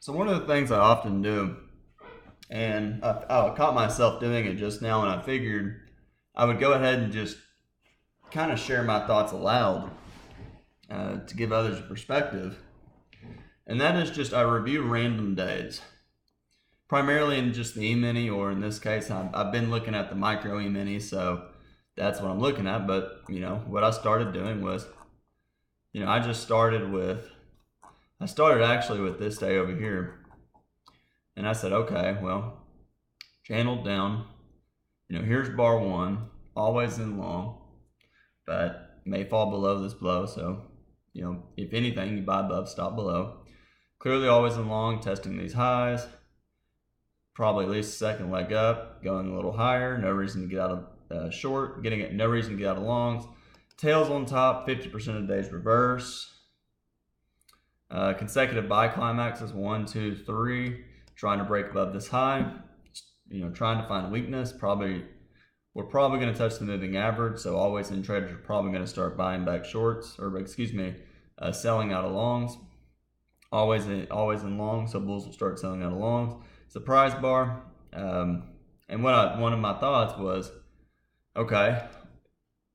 So one of the things I often do, and I caught myself doing it just now, and I figured I would go ahead and just kind of share my thoughts aloud to give others a perspective. And that is just I review random days, primarily in just the Emini, or in this case, I've been looking at the micro Emini, so that's what I'm looking at. But what I started doing was, I just I started actually with this day over here, and I said, okay, well, channeled down. Here's bar one, always in long, but may fall below this blow. So, if anything, you buy above, stop below. Clearly always in long, testing these highs. Probably at least a second leg up, going a little higher. No reason to get out of short, no reason to get out of longs. Tails on top, 50% of the days reverse. Consecutive buy climaxes, 1, 2, 3. Trying to break above this high. Trying to find weakness. We're probably going to touch the moving average, so always in traders are probably going to start buying back shorts, selling out of longs. Always in long, so bulls will start selling out of longs. Surprise bar, and one of my thoughts was, okay,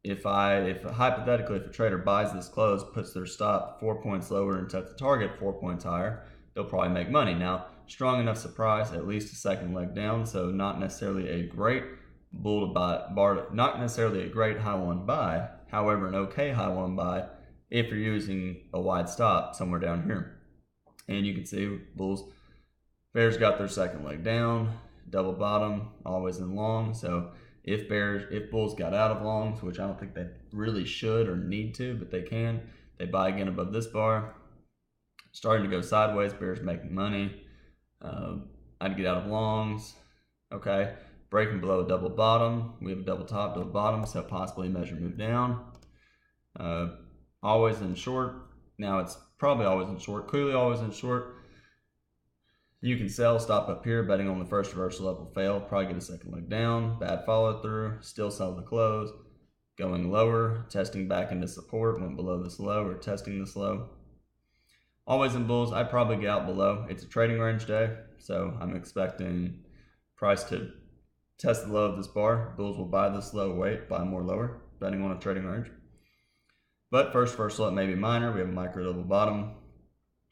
if hypothetically if a trader buys this close, puts their stop 4 points lower and sets the target 4 points higher, they'll probably make money. Now, strong enough surprise, at least a second leg down, so not necessarily a great bull to buy, not necessarily a great high one buy, however, an okay high one buy if you're using a wide stop somewhere down here. And you can see bears got their second leg down, double bottom, always in long. So if bulls got out of longs, which I don't think they really should or need to, but they can, they buy again above this bar. Starting to go sideways, bears making money. I'd get out of longs. Okay, breaking below a double bottom. We have a double top, double bottom, so possibly a measure move down. Always in short. Now it's probably always in short, clearly always in short. You can sell, stop up here, betting on the first reversal up will fail, probably get a second leg down, bad follow through, still sell the close, going lower, testing back into support, went below this low or testing this low. Always in bulls, I'd probably get out below. It's a trading range day, so I'm expecting price to test the low of this bar. Bulls will buy this low, wait, buy more lower, betting on a trading range. But first reversal up may be minor. We have a micro double bottom.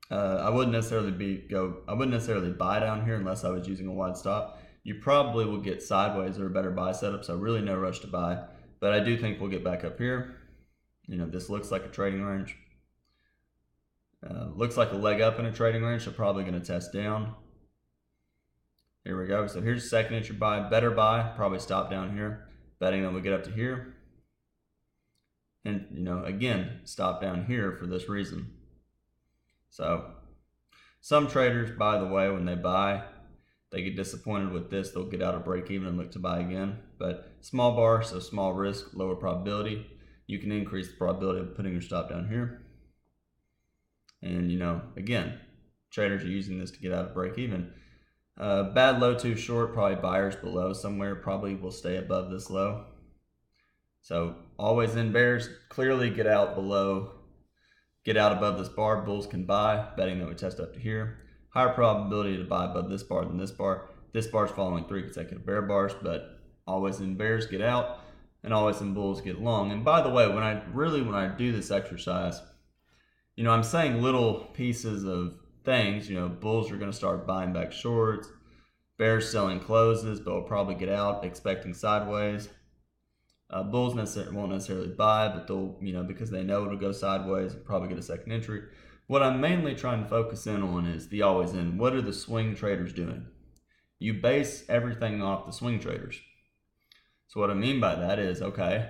I wouldn't necessarily buy down here unless I was using a wide stop. You probably will get sideways or a better buy setup, so really no rush to buy. But I do think we'll get back up here. This looks like a trading range. Looks like a leg up in a trading range, so probably going to test down. Here we go. So here's second entry buy, better buy, probably stop down here, betting that we get up to here. And, again, stop down here for this reason. So some traders, by the way, when they buy, they get disappointed with this. They'll get out of break even and look to buy again. But small bar, so small risk, lower probability. You can increase the probability of putting your stop down here. And, again, traders are using this to get out of break even. Bad low too short, probably buyers below somewhere, probably will stay above this low. So always in bears, clearly get out above this bar. Bulls can buy, betting that we test up to here. Higher probability to buy above this bar than this bar. This bar's following 3 consecutive bear bars, but always in bears get out, and always in bulls get long. And by the way, when I do this exercise, I'm saying little pieces of things. Bulls are going to start buying back shorts. Bears selling closes, but will probably get out, expecting sideways. Bulls won't necessarily buy, but they'll, because they know it'll go sideways, probably get a second entry. What I'm mainly trying to focus in on is the always in. What are the swing traders doing? You base everything off the swing traders. So what I mean by that is, okay,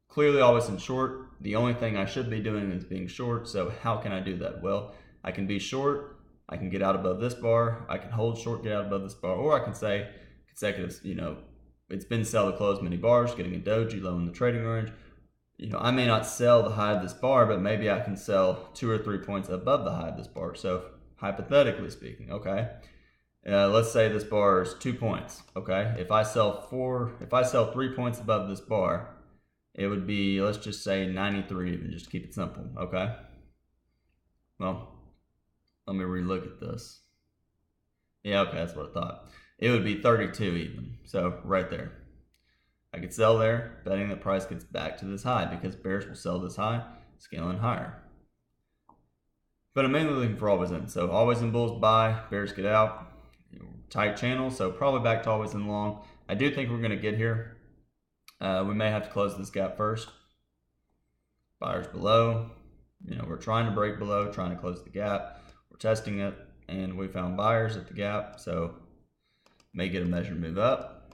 clearly always in short. The only thing I should be doing is being short. So how can I do that? Well, I can be short. I can get out above this bar. I can hold short, get out above this bar, or I can say consecutive, it's been sell to close many bars, getting a doji low in the trading range. I may not sell the high of this bar, but maybe I can sell 2 or 3 points above the high of this bar. So hypothetically speaking, okay, let's say this bar is 2 points. Okay, if I sell 3 points above this bar, it would be, let's just say 93 even, just to keep it simple. Okay. Well, let me relook at this. Yeah, okay, that's what I thought. It would be 32 even. So right there. I could sell there, betting the price gets back to this high because bears will sell this high, scaling higher. But I'm mainly looking for always in. So always in bulls buy, bears get out. Tight channel, so probably back to always in long. I do think we're going to get here. We may have to close this gap first. Buyers below. We're trying to break below, trying to close the gap. We're testing it, and we found buyers at the gap, so may get a measured move up.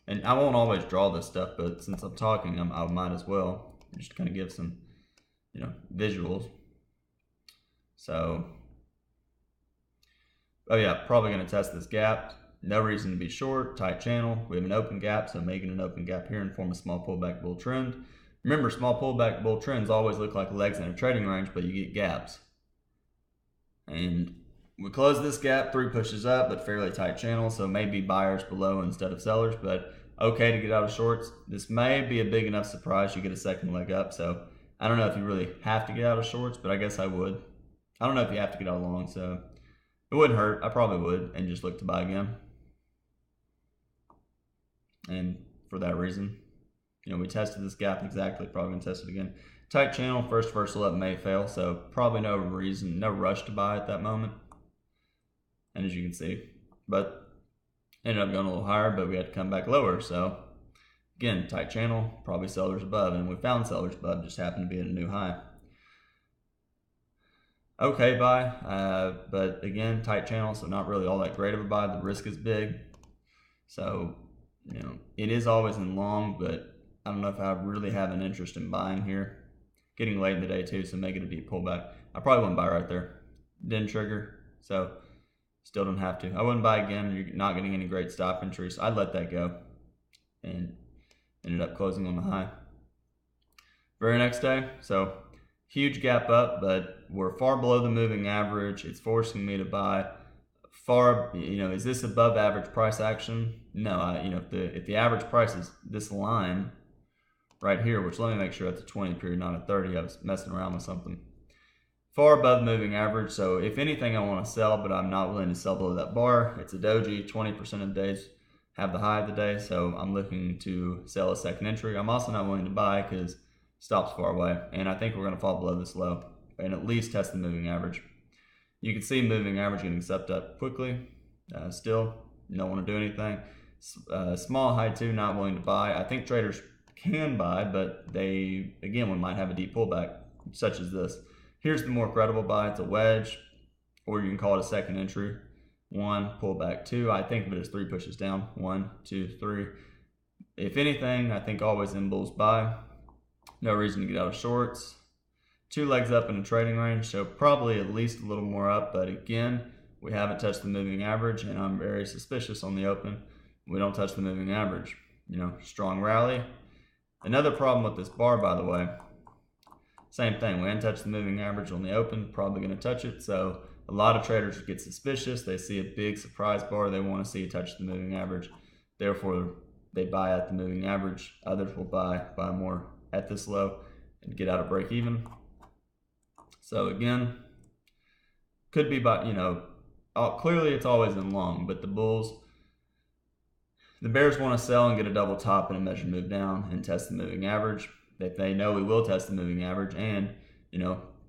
And I won't always draw this stuff, but since I'm talking, I might as well just kind of give some, visuals. So, oh yeah, probably going to test this gap. No reason to be short, tight channel. We have an open gap, so making an open gap here and form a small pullback bull trend. Remember, small pullback bull trends always look like legs in a trading range, but you get gaps. And we close this gap, 3 pushes up, but fairly tight channel, so maybe buyers below instead of sellers, but okay to get out of shorts. This may be a big enough surprise you get a second leg up, so I don't know if you really have to get out of shorts, but I guess I would. I don't know if you have to get out of long, so it wouldn't hurt. I probably would, and just look to buy again. And for that reason, we tested this gap exactly, probably gonna test it again. Tight channel, first reversal up may fail, so probably no reason, no rush to buy at that moment. And as you can see, but ended up going a little higher, but we had to come back lower. So again, tight channel, probably sellers above, and we found sellers above, just happened to be at a new high. Okay buy, but again, tight channel, so not really all that great of a buy. The risk is big, so it is always in long, but I don't know if I really have an interest in buying here. Getting late in the day too, so make it a deep pullback. I probably wouldn't buy right there. Didn't trigger, so still don't have to. I wouldn't buy again. You're not getting any great stop entry, so I'd let that go. And ended up closing on the high. Very next day, so huge gap up, but we're far below the moving average. It's forcing me to buy far. Is this above average price action? No. If the average price is this line right here, which let me make sure that's a 20 period, not a 30. I was messing around with something. Far above moving average, so if anything I want to sell, but I'm not willing to sell below that bar. It's a doji, 20% of the days have the high of the day, so I'm looking to sell a second entry. I'm also not willing to buy because stop's far away, and I think we're going to fall below this low and at least test the moving average. You can see moving average getting stepped up quickly. Still, don't want to do anything. Small high two, not willing to buy. I think traders can buy, but we might have a deep pullback such as this. Here's the more credible buy. It's a wedge, or you can call it a second entry. 1, pullback 2. I think of it as 3 pushes down. 1, 2, 3. If anything, I think always in bulls buy. No reason to get out of shorts. 2 legs up in a trading range, so probably at least a little more up, but again, we haven't touched the moving average, and I'm very suspicious on the open. We don't touch the moving average. Strong rally. Another problem with this bar, by the way, same thing. We hadn't touched the moving average on the open, probably going to touch it. So a lot of traders get suspicious. They see a big surprise bar. They want to see it touch the moving average. Therefore, they buy at the moving average. Others will buy more at this low and get out of break even. So again, could be clearly it's always in long, but the bears want to sell and get a double top and a measured move down and test the moving average. That they know we will test the moving average, and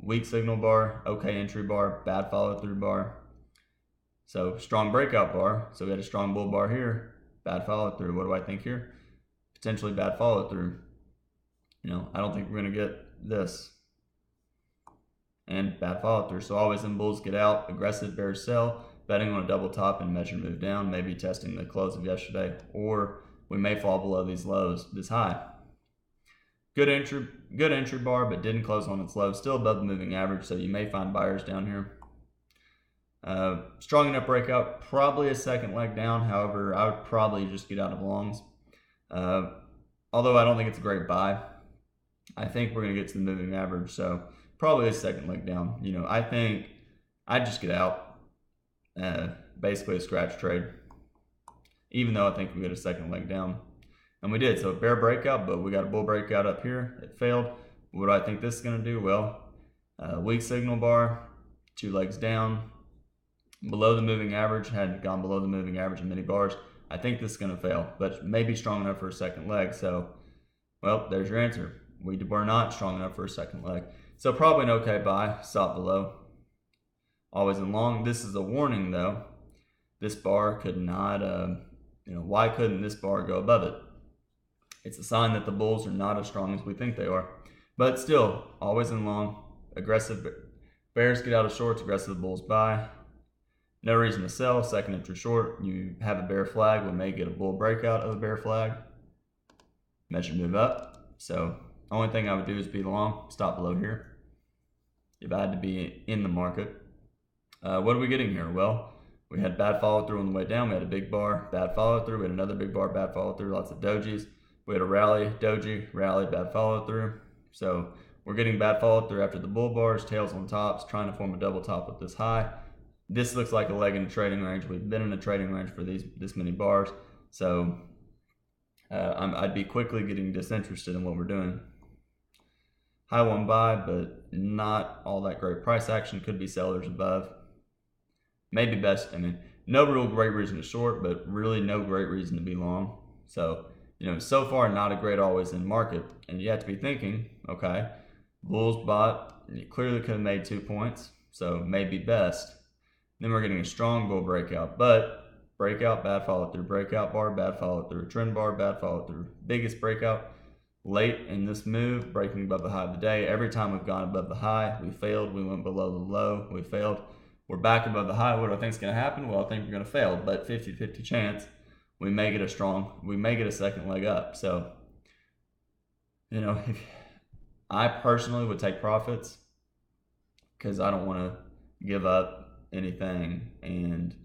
weak signal bar, okay entry bar, bad follow through bar. So strong breakout bar. So we had a strong bull bar here, bad follow through. What do I think here? Potentially bad follow through. I don't think we're gonna get this. And bad follow through. So always in bulls get out, aggressive bears sell, betting on a double top and measured move down, maybe testing the close of yesterday, or we may fall below these lows, this high. Good entry bar, but didn't close on its low. Still above the moving average, so you may find buyers down here. Strong enough breakout, probably a second leg down. However, I would probably just get out of longs. Although I don't think it's a great buy. I think we're going to get to the moving average, so probably a second leg down. I think I'd just get out. Basically a scratch trade. Even though I think we get a second leg down. And we did, so bear breakout, but we got a bull breakout up here. It failed. What do I think this is going to do? Well, weak signal bar, 2 legs down, below the moving average, had gone below the moving average in mini bars. I think this is going to fail, but maybe strong enough for a second leg. So, well, there's your answer. We were not strong enough for a second leg. So probably an okay buy, stop below. Always in long. This is a warning though. This bar could not, why couldn't this bar go above it? It's a sign that the bulls are not as strong as we think they are. But still, always in long. Aggressive bears get out of shorts, aggressive bulls buy. No reason to sell, second entry short. You have a bear flag, we may get a bull breakout of a bear flag. Measure move up. So only thing I would do is be long, stop below here. If I had to be in the market. What are we getting here? Well, we had bad follow through on the way down. We had a big bar, bad follow through. We had another big bar, bad follow through, lots of dojis. We had a rally, doji, rally, bad follow through. So we're getting bad follow through after the bull bars, tails on tops, trying to form a double top with this high. This looks like a leg in a trading range. We've been in a trading range for this many bars. So I'd be quickly getting disinterested in what we're doing. High one buy, but not all that great price action. Could be sellers above. Maybe best, no real great reason to short, but really no great reason to be long. So, so far not a great always in market. And you have to be thinking, okay, bulls bought, you clearly could have made 2 points, so maybe best. Then we're getting a strong bull breakout, but breakout, bad follow through, breakout bar, bad follow through, trend bar, bad follow through. Biggest breakout late in this move, breaking above the high of the day. Every time we've gone above the high, we failed. We went below the low, we failed. We're back above the high. What do I think is going to happen? Well, I think we're going to fail, but 50-50 chance we may get a second leg up. So, I personally would take profits because I don't want to give up anything, and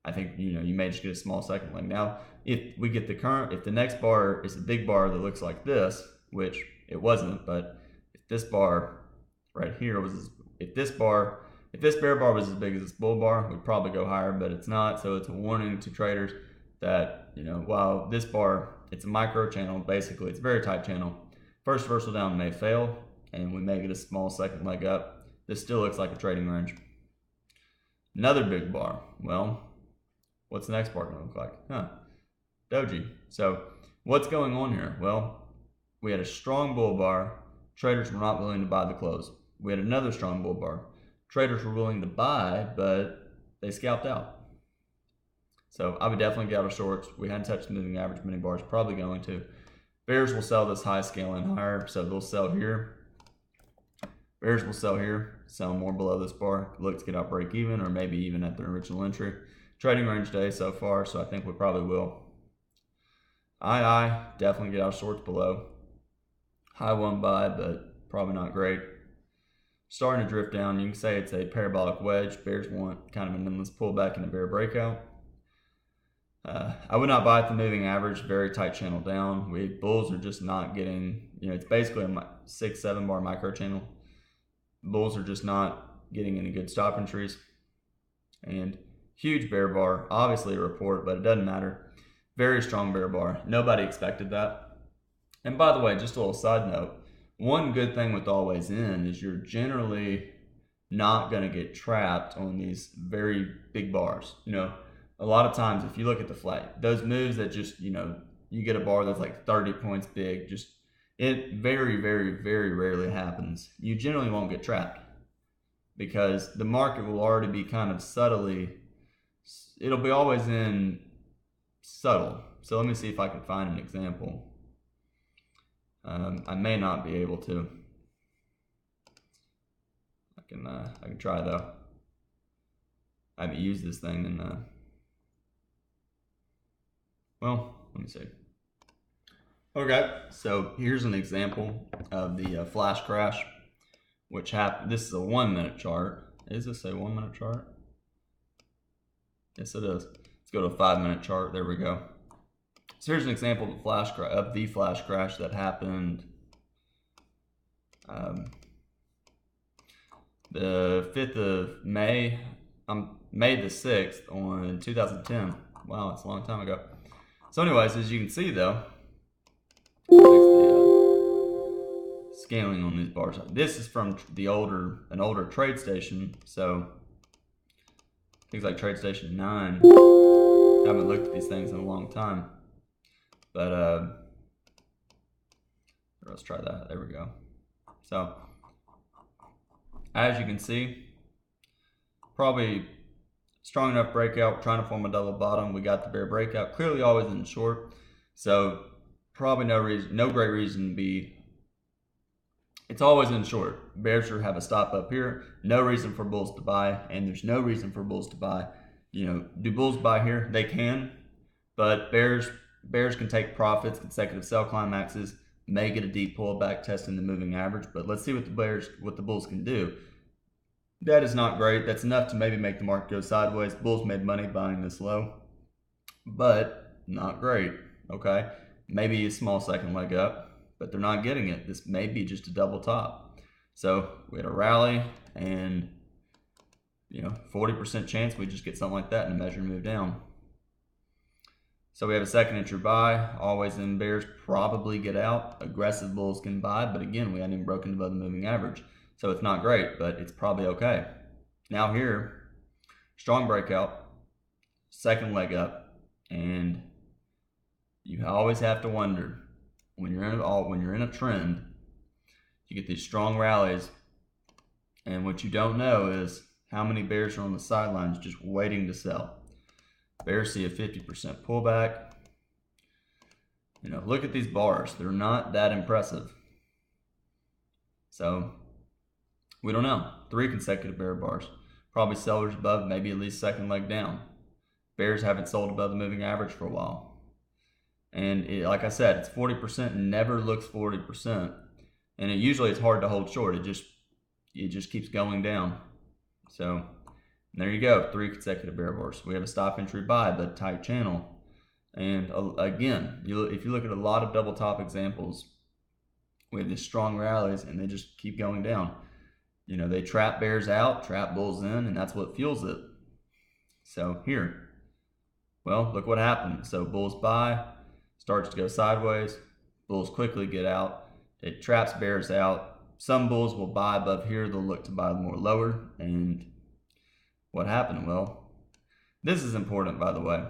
I think you may just get a small second leg. Now, if the next bar is a big bar that looks like this, which it wasn't, but if this bar right here if this bear bar was as big as this bull bar, we'd probably go higher, but it's not. So it's a warning to traders that, while this bar, it's a micro channel, basically, it's a very tight channel. First reversal down may fail, and we may get a small second leg up. This still looks like a trading range. Another big bar. Well, what's the next bar going to look like? Doji. So what's going on here? Well, we had a strong bull bar. Traders were not willing to buy the close. We had another strong bull bar. Traders were willing to buy, but they scalped out. So I would definitely get out of shorts. We hadn't touched the moving average mini bars, probably going to. Bears will sell this high scale and higher, so they'll sell here. Bears will sell here, sell more below this bar, look to get out break even, or maybe even at their original entry. Trading range day so far, so I think we probably will. Definitely get out of shorts below. High one buy, but probably not great. Starting to drift down. You can say it's a parabolic wedge. Bears want kind of an endless pullback in a bear breakout. I would not buy at the moving average. Very tight channel down. Bulls are just not getting, it's basically a 6-7 bar micro channel. Bulls are just not getting any good stop entries. And huge bear bar. Obviously a report, but it doesn't matter. Very strong bear bar. Nobody expected that. And by the way, just a little side note. One good thing with always in is you're generally not going to get trapped on these very big bars. A lot of times if you look at the flag, those moves that just, you get a bar that's like 30 points big, it very, very, very rarely happens. You generally won't get trapped because the market will already be kind of it'll be always in subtle. So let me see if I can find an example. I may not be able to. I can try though. I haven't used this thing in well, let me see. Okay, so here's an example of the flash crash, which happened. This is a 1 minute chart. Is this a 1 minute chart? Yes, it is. Let's go to a 5 minute chart. There we go. So here's an example of the flash crash that happened the 5th of May, May the 6th on 2010. Wow, that's a long time ago. So anyways, as you can see though, scaling on these bars. This is from an older trade station. So things like trade station 9. Haven't looked at these things in a long time, but let's try that. There we go. So as you can see, probably strong enough breakout, trying to form a double bottom. We got the bear breakout, clearly always in short, so probably no great reason to be. It's always in short. Bears should have a stop up here. No reason for bulls to buy, and there's no reason for bulls to buy. Do bulls buy here? They can, but bears can take profits, consecutive sell climaxes, may get a deep pullback testing the moving average. But let's see what the bulls can do. That is not great. That's enough to maybe make the market go sideways. Bulls made money buying this low, but not great. Okay, maybe a small second leg up, but they're not getting it. This may be just a double top. So we had a rally, and 40% chance we just get something like that and the measure move down. So we have a second entry buy. Always in bears probably get out. Aggressive bulls can buy, but again, we hadn't even broken above the moving average. So it's not great, but it's probably okay. Now here, strong breakout, second leg up, and you always have to wonder when you're in a trend, you get these strong rallies, and what you don't know is how many bears are on the sidelines just waiting to sell. Bears see a 50% pullback. Look at these bars. They're not that impressive. So we don't know. 3 consecutive bear bars. Probably sellers above, maybe at least second leg down. Bears haven't sold above the moving average for a while. And like I said, it's 40%, never looks 40%. And usually it's hard to hold short. It just keeps going down. So there you go, 3 consecutive bear bars. We have a stop entry buy, but tight channel. And again, if you look at a lot of double top examples, we have these strong rallies and they just keep going down. They trap bears out, trap bulls in, and that's what fuels it. So here, well, look what happened. So bulls buy, starts to go sideways, bulls quickly get out, it traps bears out. Some bulls will buy above here, they'll look to buy more lower, and what happened? Well, this is important, by the way.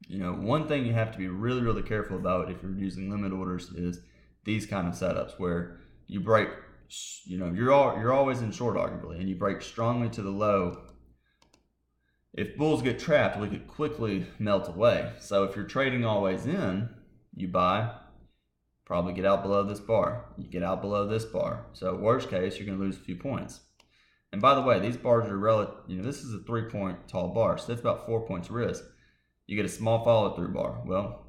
One thing you have to be really, really careful about if you're using limit orders is these kind of setups where you break, you're always in short arguably, and you break strongly to the low. If bulls get trapped, we could quickly melt away. So if you're trading always in, you buy, probably get out below this bar. You get out below this bar. So worst case, you're going to lose a few points. And by the way, these bars are relative. This is a 3-point tall bar, so that's about 4 points risk. You get a small follow through bar. Well,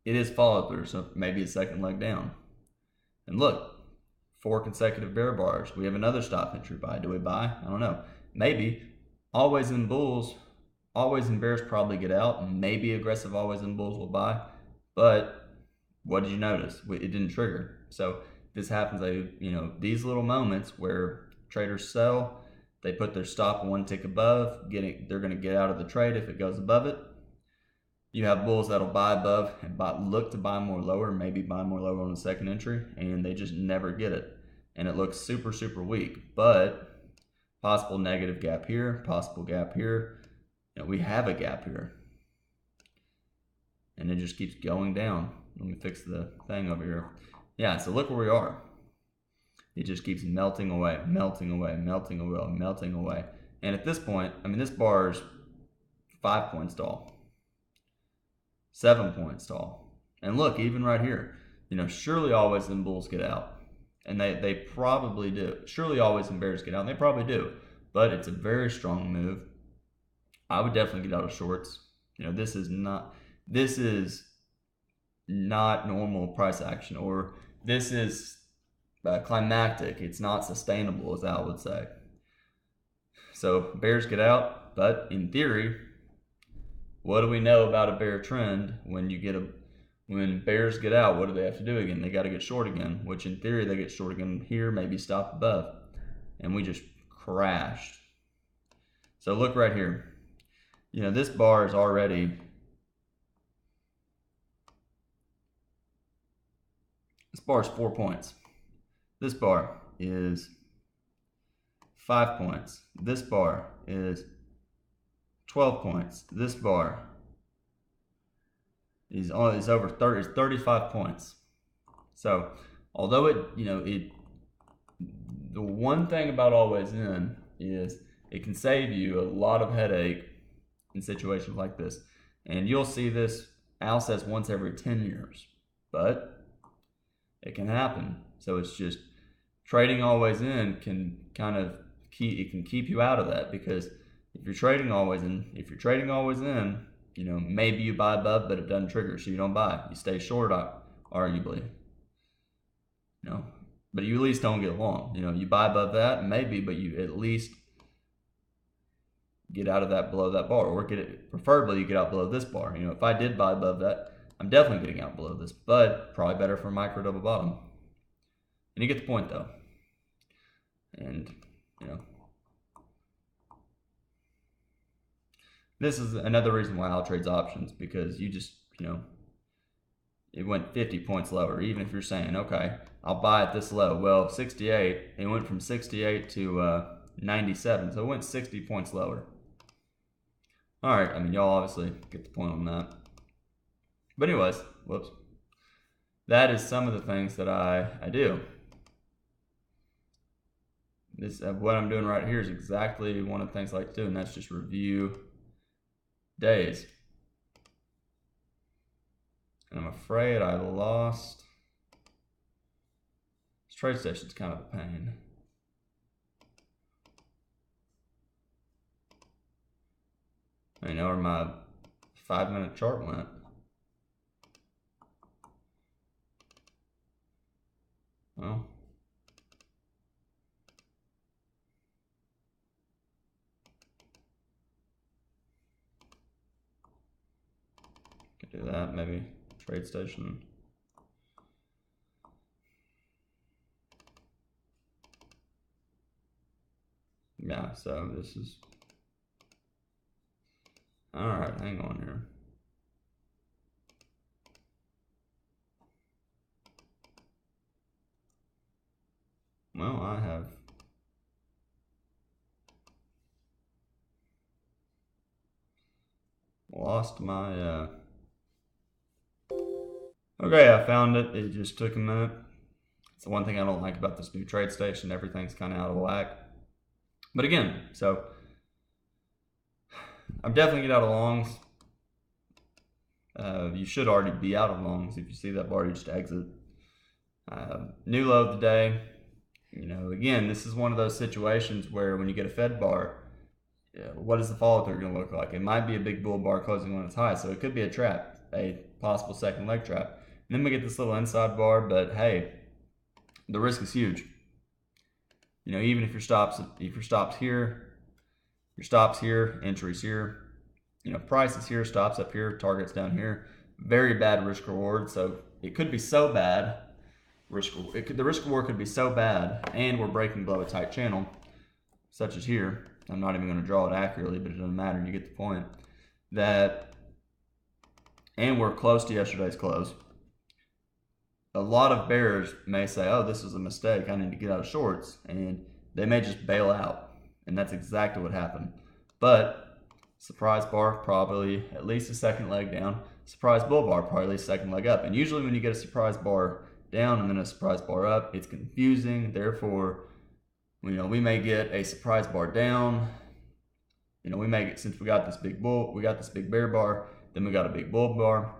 it is follow through, so maybe a second leg down. And look, 4 consecutive bear bars. We have another stop entry buy. Do we buy? I don't know. Maybe. Always in bulls, always in bears probably get out, and maybe aggressive always in bulls will buy. But what did you notice? It didn't trigger. So this happens, these little moments where traders sell, they put their stop 1 tick above, they're going to get out of the trade if it goes above it. You have bulls that'll buy above and look to buy more lower, maybe buy more lower on the second entry, and they just never get it. And it looks super, super weak. But possible negative gap here, possible gap here. We have a gap here. And it just keeps going down. Let me fix the thing over here. Yeah, so look where we are. It just keeps melting away, melting away, melting away, melting away. And at this point, this bar is 5 points tall, 7 points tall. And look, even right here, surely always in bulls get out. And they probably do. Surely always in bears get out, and they probably do. But it's a very strong move. I would definitely get out of shorts. This is not normal price action, or this is climactic. It's not sustainable, as Al would say. So bears get out, but in theory, what do we know about a bear trend? When bears get out, what do they have to do again? They got to get short again, which in theory they get short again here, maybe stop above, and we just crashed. So look right here. This bar is already, this bar is 4 points. This bar is 5 points. This bar is 12 points. This bar is over 35 points. So although the one thing about always in is it can save you a lot of headache in situations like this. And you'll see this, Al says, once every 10 years, but it can happen. So it's just trading always in can kind of keep you out of that, because if you're trading always in, maybe you buy above, but it doesn't trigger, so you don't buy. You stay short, arguably. But you at least don't get long. You buy above that, maybe, but you at least get out of that below that bar, or preferably you get out below this bar. If I did buy above that, I'm definitely getting out below this, but probably better for a micro double bottom. And you get the point though. And this is another reason why Al trades options, because you just it went 50 points lower. Even if you're saying, okay, I'll buy at this low. Well, 68, it went from 68 to 97, so it went 60 points lower. All right, y'all obviously get the point on that. But anyways, whoops. That is some of the things that I do. What I'm doing right here is exactly one of the things I like to do, and that's just review days. And I'm afraid I lost. This trade station's kind of a pain. I know where my 5-minute chart went. Well, could do that, maybe trade station. Yeah, so this is all right. Hang on here. Well, I have lost my okay, I found it. It just took a minute. It's the one thing I don't like about this new trade station. Everything's kind of out of whack. But again, so I'm definitely get out of longs. You should already be out of longs. If you see that bar, you just exit. New low of the day. Again, this is one of those situations where when you get a Fed bar, what is the follow through going to look like? It might be a big bull bar closing when it's high, so it could be a trap, a possible second leg trap. And then we get this little inside bar, but hey, the risk is huge. Even if your stops here, entries here, prices here, stops up here, targets down here. Very bad risk reward. So it could be so bad. The risk reward could be so bad, and we're breaking below a tight channel, such as here. I'm not even going to draw it accurately, but it doesn't matter. You get the point. And we're close to yesterday's close. A lot of bears may say, oh, this is a mistake, I need to get out of shorts, and they may just bail out, and that's exactly what happened. But surprise bar, probably at least a second leg down. Surprise bull bar, probably at least a second leg up. And usually when you get a surprise bar down and then a surprise bar up, it's confusing. Therefore, we may get a surprise bar down. We may get, since we got this big bear bar, then we got a big bull bar.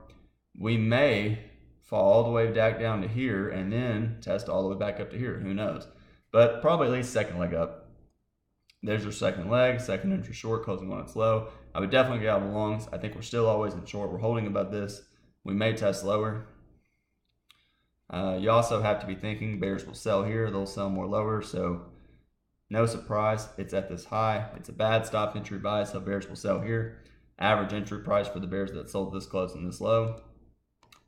We may fall all the way back down to here and then test all the way back up to here. Who knows? But probably at least second leg up. There's your second leg, second entry short, closing when it's low. I would definitely get out of longs. I think we're still always in short. We're holding above this. We may test lower. You also have to be thinking bears will sell here. They'll sell more lower. So no surprise, it's at this high. It's a bad stop entry buy, so bears will sell here. Average entry price for the bears that sold this close and this low.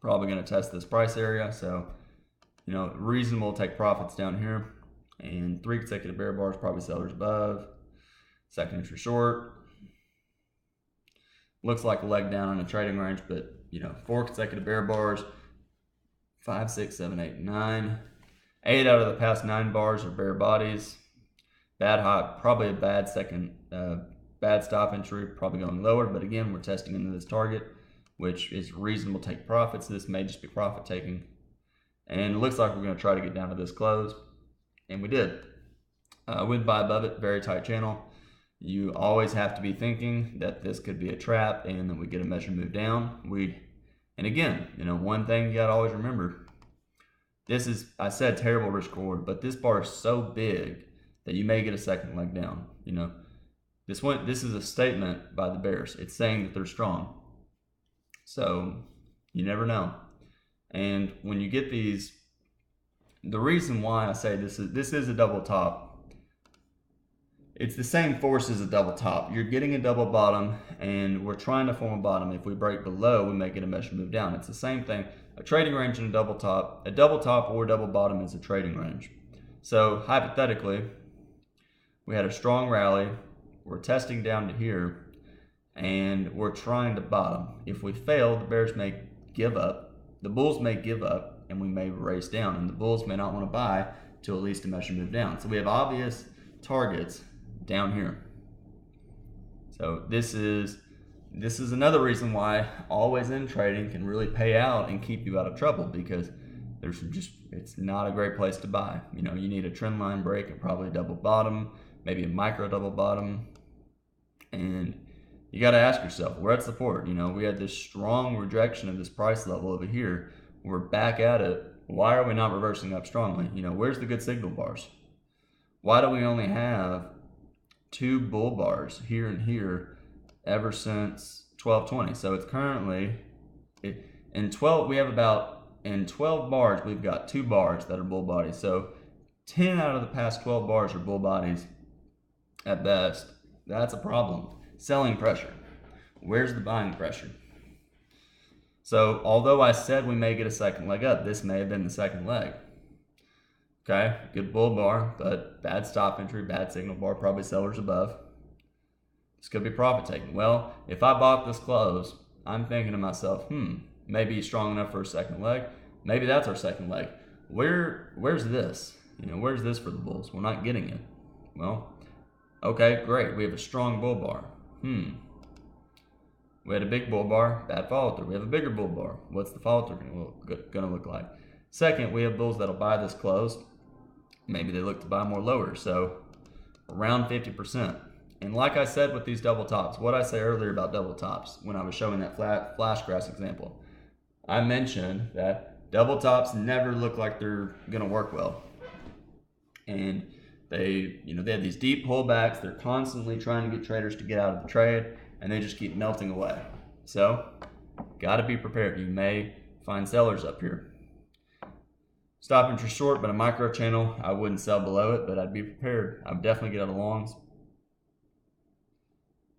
Probably going to test this price area. So, reasonable to take profits down here. And 3 consecutive bear bars, probably sellers above. Second entry short. Looks like a leg down in a trading range, but 4 consecutive bear bars. 5, 6, 7, 8, 9. 8 out of the past 9 bars are bear bodies. Bad high, probably a bad bad stop entry, probably going lower, but again, we're testing into this target, which is reasonable to take profits. This may just be profit taking. And it looks like we're going to try to get down to this close, and we did. Wouldn't buy above it, very tight channel. You always have to be thinking that this could be a trap and that we get a measured move down. And again, one thing you got to always remember, this is, I said terrible risk reward, but this bar is so big that you may get a second leg down. This is a statement by the bears. It's saying that they're strong. So you never know. And when you get these, the reason why I say this is a double top, it's the same force as a double top. You're getting a double bottom, and we're trying to form a bottom. If we break below, we may get a measured move down. It's the same thing. A trading range and a double top or a double bottom is a trading range. So hypothetically, we had a strong rally. We're testing down to here, and we're trying to bottom. If we fail, the bears may give up. The bulls may give up, and we may race down, and the bulls may not want to buy till at least a measured move down. So we have obvious targets down here. So this is another reason why always in trading can really pay out and keep you out of trouble, because it's not a great place to buy. You need a trend line break and probably a double bottom, maybe a micro double bottom, and you got to ask yourself, we're at support. We had this strong rejection of this price level over here. We're back at it. Why are we not reversing up strongly? Where's the good signal bars? Why do we only have 2 bull bars here and here ever since 1220? So it's currently in 12 bars we've got 2 bars that are bull bodies. So 10 out of the past 12 bars are bull bodies at best. That's a problem. Selling pressure. Where's the buying pressure? So although I said we may get a second leg up, this may have been the second leg. Okay, good bull bar, but bad stop entry, bad signal bar, probably sellers above. This could be profit taking. Well, if I bought this close, I'm thinking to myself, maybe he's strong enough for a second leg. Maybe that's our second leg. Where's this? Where's this for the bulls? We're not getting it. Well, okay, great. We have a strong bull bar. We had a big bull bar, bad follow through. We have a bigger bull bar. What's the follow through going to look like? Second, we have bulls that'll buy this close. Maybe they look to buy more lower, so around 50%. And like I said with these double tops, what I say earlier about double tops when I was showing that flash grass example, I mentioned that double tops never look like they're going to work well. And they have these deep pullbacks. They're constantly trying to get traders to get out of the trade, and they just keep melting away. So, got to be prepared. You may find sellers up here. Stop interest short, but a micro channel, I wouldn't sell below it, but I'd be prepared. I would definitely get out of longs.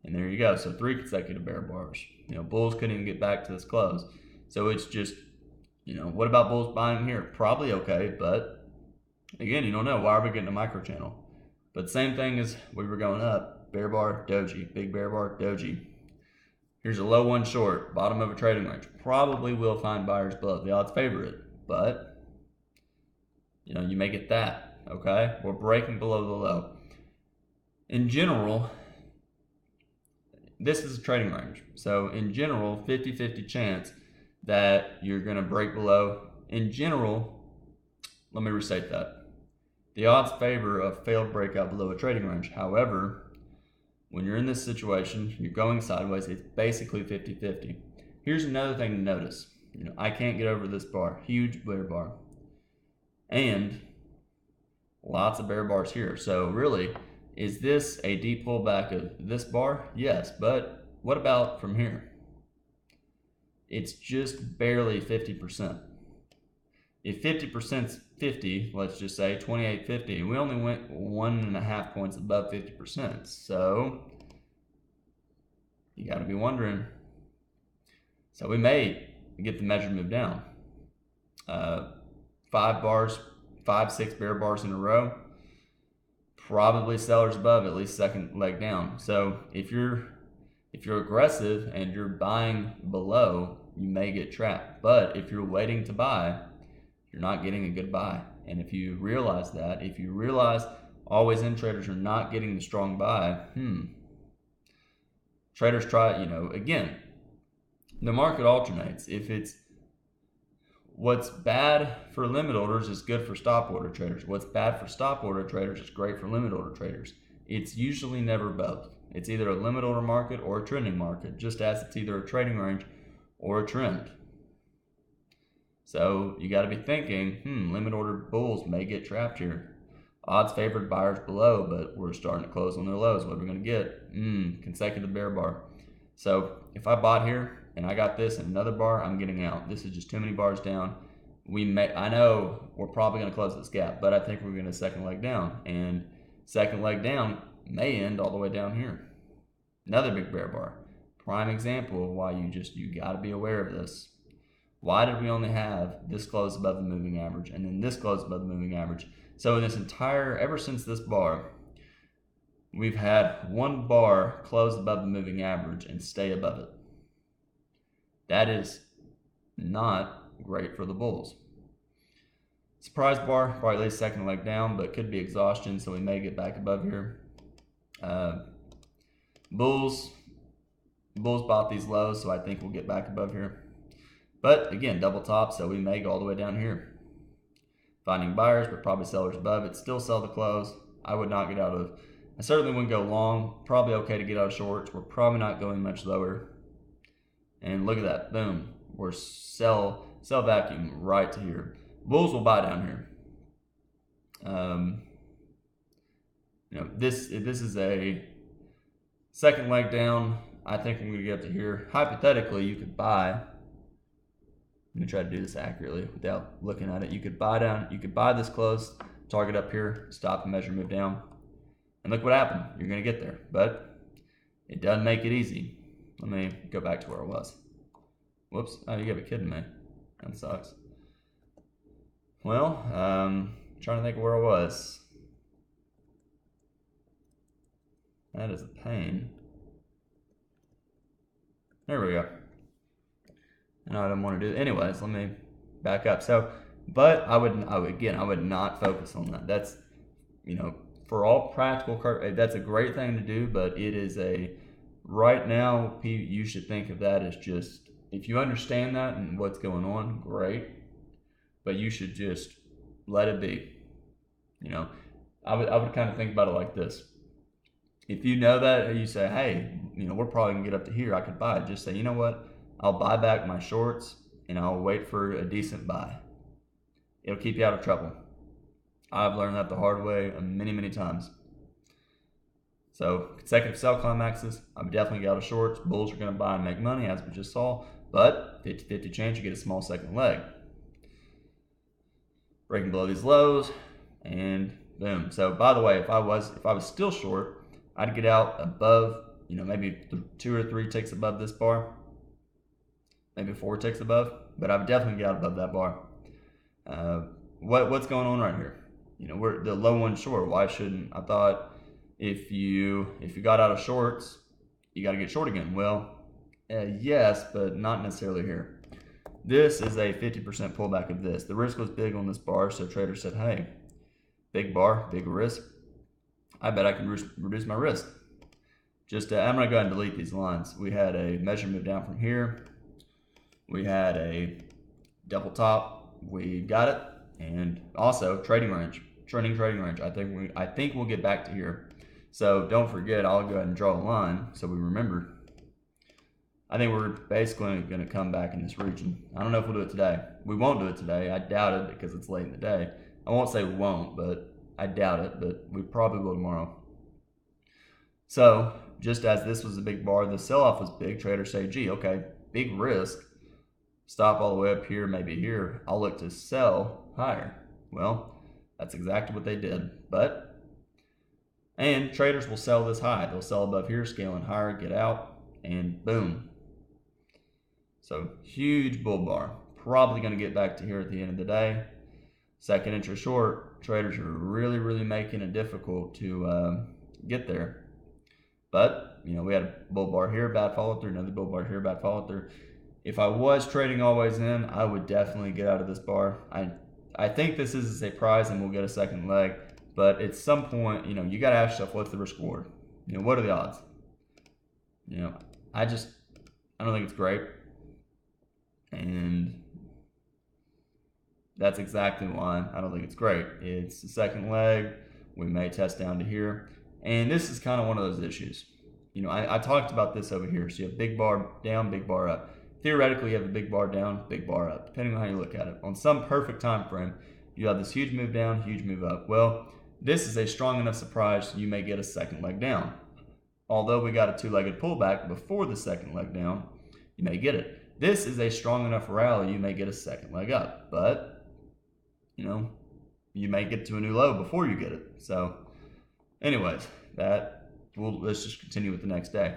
And there you go. So 3 consecutive bear bars. Bulls couldn't even get back to this close. So it's just, what about bulls buying here? Probably okay, but again, you don't know. Why are we getting a micro channel? But same thing as we were going up. Bear bar, doji. Big bear bar, doji. Here's a low one short, bottom of a trading range. Probably will find buyers below. The odds favor it, but you may get that, okay? We're breaking below the low. In general, this is a trading range. So in general, 50-50 chance that you're going to break below. In general, let me restate that. The odds favor a failed breakout below a trading range. However, when you're in this situation, you're going sideways, it's basically 50-50. Here's another thing to notice. I can't get over this bar. Huge bear bar. And lots of bear bars here. So really, is this a deep pullback of this bar? Yes, but what about from here? It's just barely 50%. If 50%'s 50, let's just say 28.50, we only went 1.5 points above 50%. So you got to be wondering. So we may get the measured move down. 6 bear bars in a row. Probably sellers above, at least second leg down. So if you're aggressive and you're buying below, you may get trapped. But if you're waiting to buy, you're not getting a good buy. And if you realize that, if you realize always in traders are not getting the strong buy, Traders try, again, the market alternates. If it's what's bad for limit orders is good for stop order traders. What's bad for stop order traders is great for limit order traders. It's usually never both. It's either a limit order market or a trending market, just as it's either a trading range or a trend. So you got to be thinking, limit order bulls may get trapped here. Odds favored buyers below, but we're starting to close on their lows. What are we going to get? Consecutive bear bar. So if I bought here and I got this and another bar, I'm getting out. This is just too many bars down. I know we're probably going to close this gap, but I think we're going to second leg down. And second leg down may end all the way down here. Another big bear bar. Prime example of why you got to be aware of this. Why did we only have this close above the moving average and then this close above the moving average? So in this ever since this bar, we've had one bar close above the moving average and stay above it. That is not great for the bulls. Surprise bar, probably lays second leg down, but could be exhaustion, so we may get back above here. Bulls bought these lows, so I think we'll get back above here. But again, double top, so we may go all the way down here. Finding buyers, but probably sellers above it. Still sell the close. I certainly wouldn't go long. Probably okay to get out of shorts. We're probably not going much lower. And look at that, boom. We're sell vacuum right to here. Bulls will buy down here. This is a second leg down. I think I'm going to get up to here. Hypothetically, you could buy. Let me try to do this accurately without looking at it. You could buy down. You could buy this close, target up here, stop and measure, move down, and look what happened. You're going to get there, but it doesn't make it easy. Let me go back to where I was. Whoops! Oh, you gotta be kidding me. That sucks. Well, trying to think of where I was. That is a pain. There we go. And I don't want to do it. Anyways, let me back up. So, but I would not focus on that. That's, for all practical, that's a great thing to do, but it is right now, you should think of that as just, if you understand that and what's going on, great. But you should just let it be. I would kind of think about it like this. If you know that, you say, hey, we're probably going to get up to here, I could buy it. Just say, you know what? I'll buy back my shorts and I'll wait for a decent buy. It'll keep you out of trouble. I've learned that the hard way many, many times. So consecutive sell climaxes, I would definitely get out of shorts. Bulls are going to buy and make money, as we just saw, but 50-50 chance you get a small second leg. Breaking below these lows, and boom. So by the way, if I was still short, I'd get out above, maybe 2 or 3 ticks above this bar, maybe 4 ticks above, but I would definitely get out above that bar. What's going on right here? We're the low one short. Why shouldn't I thought if you got out of shorts, you got to get short again? Well, yes, but not necessarily here. This is a 50% pullback of this. The risk was big on this bar, so traders said, hey, big bar, big risk. I bet I can reduce my risk. I'm going to go ahead and delete these lines. We had a measure move down from here. We had a double top. We got it. And also trending range. I think we'll get back to here. So don't forget, I'll go ahead and draw a line so we remember. I think we're basically going to come back in this region. I don't know if we'll do it today. We won't do it today. I doubt it because it's late in the day. I won't say we won't, but I doubt it. But we probably will tomorrow. So just as this was a big bar, the sell-off was big. Traders say, gee, okay, big risk. Stop all the way up here, maybe here. I'll look to sell higher. Well, that's exactly what they did. And traders will sell this high. They'll sell above here, scaling higher, get out, and boom. So huge bull bar. Probably going to get back to here at the end of the day. Second inch short, traders are really, really making it difficult to get there. But, we had a bull bar here, bad follow through, another bull bar here, bad follow through. If I was trading always in, I would definitely get out of this bar. I think this is a prize and we'll get a second leg. But at some point, you got to ask yourself, what's the risk reward? What are the odds? I don't think it's great. And that's exactly why I don't think it's great. It's the second leg. We may test down to here. And this is kind of one of those issues. I talked about this over here. So you have big bar down, big bar up. Theoretically, you have a big bar down, big bar up, depending on how you look at it. On some perfect time frame, you have this huge move down, huge move up. Well, this is a strong enough surprise you may get a second leg down. Although we got a two-legged pullback before the second leg down, you may get it. This is a strong enough rally, you may get a second leg up. But, you may get to a new low before you get it. So, anyways, let's just continue with the next day.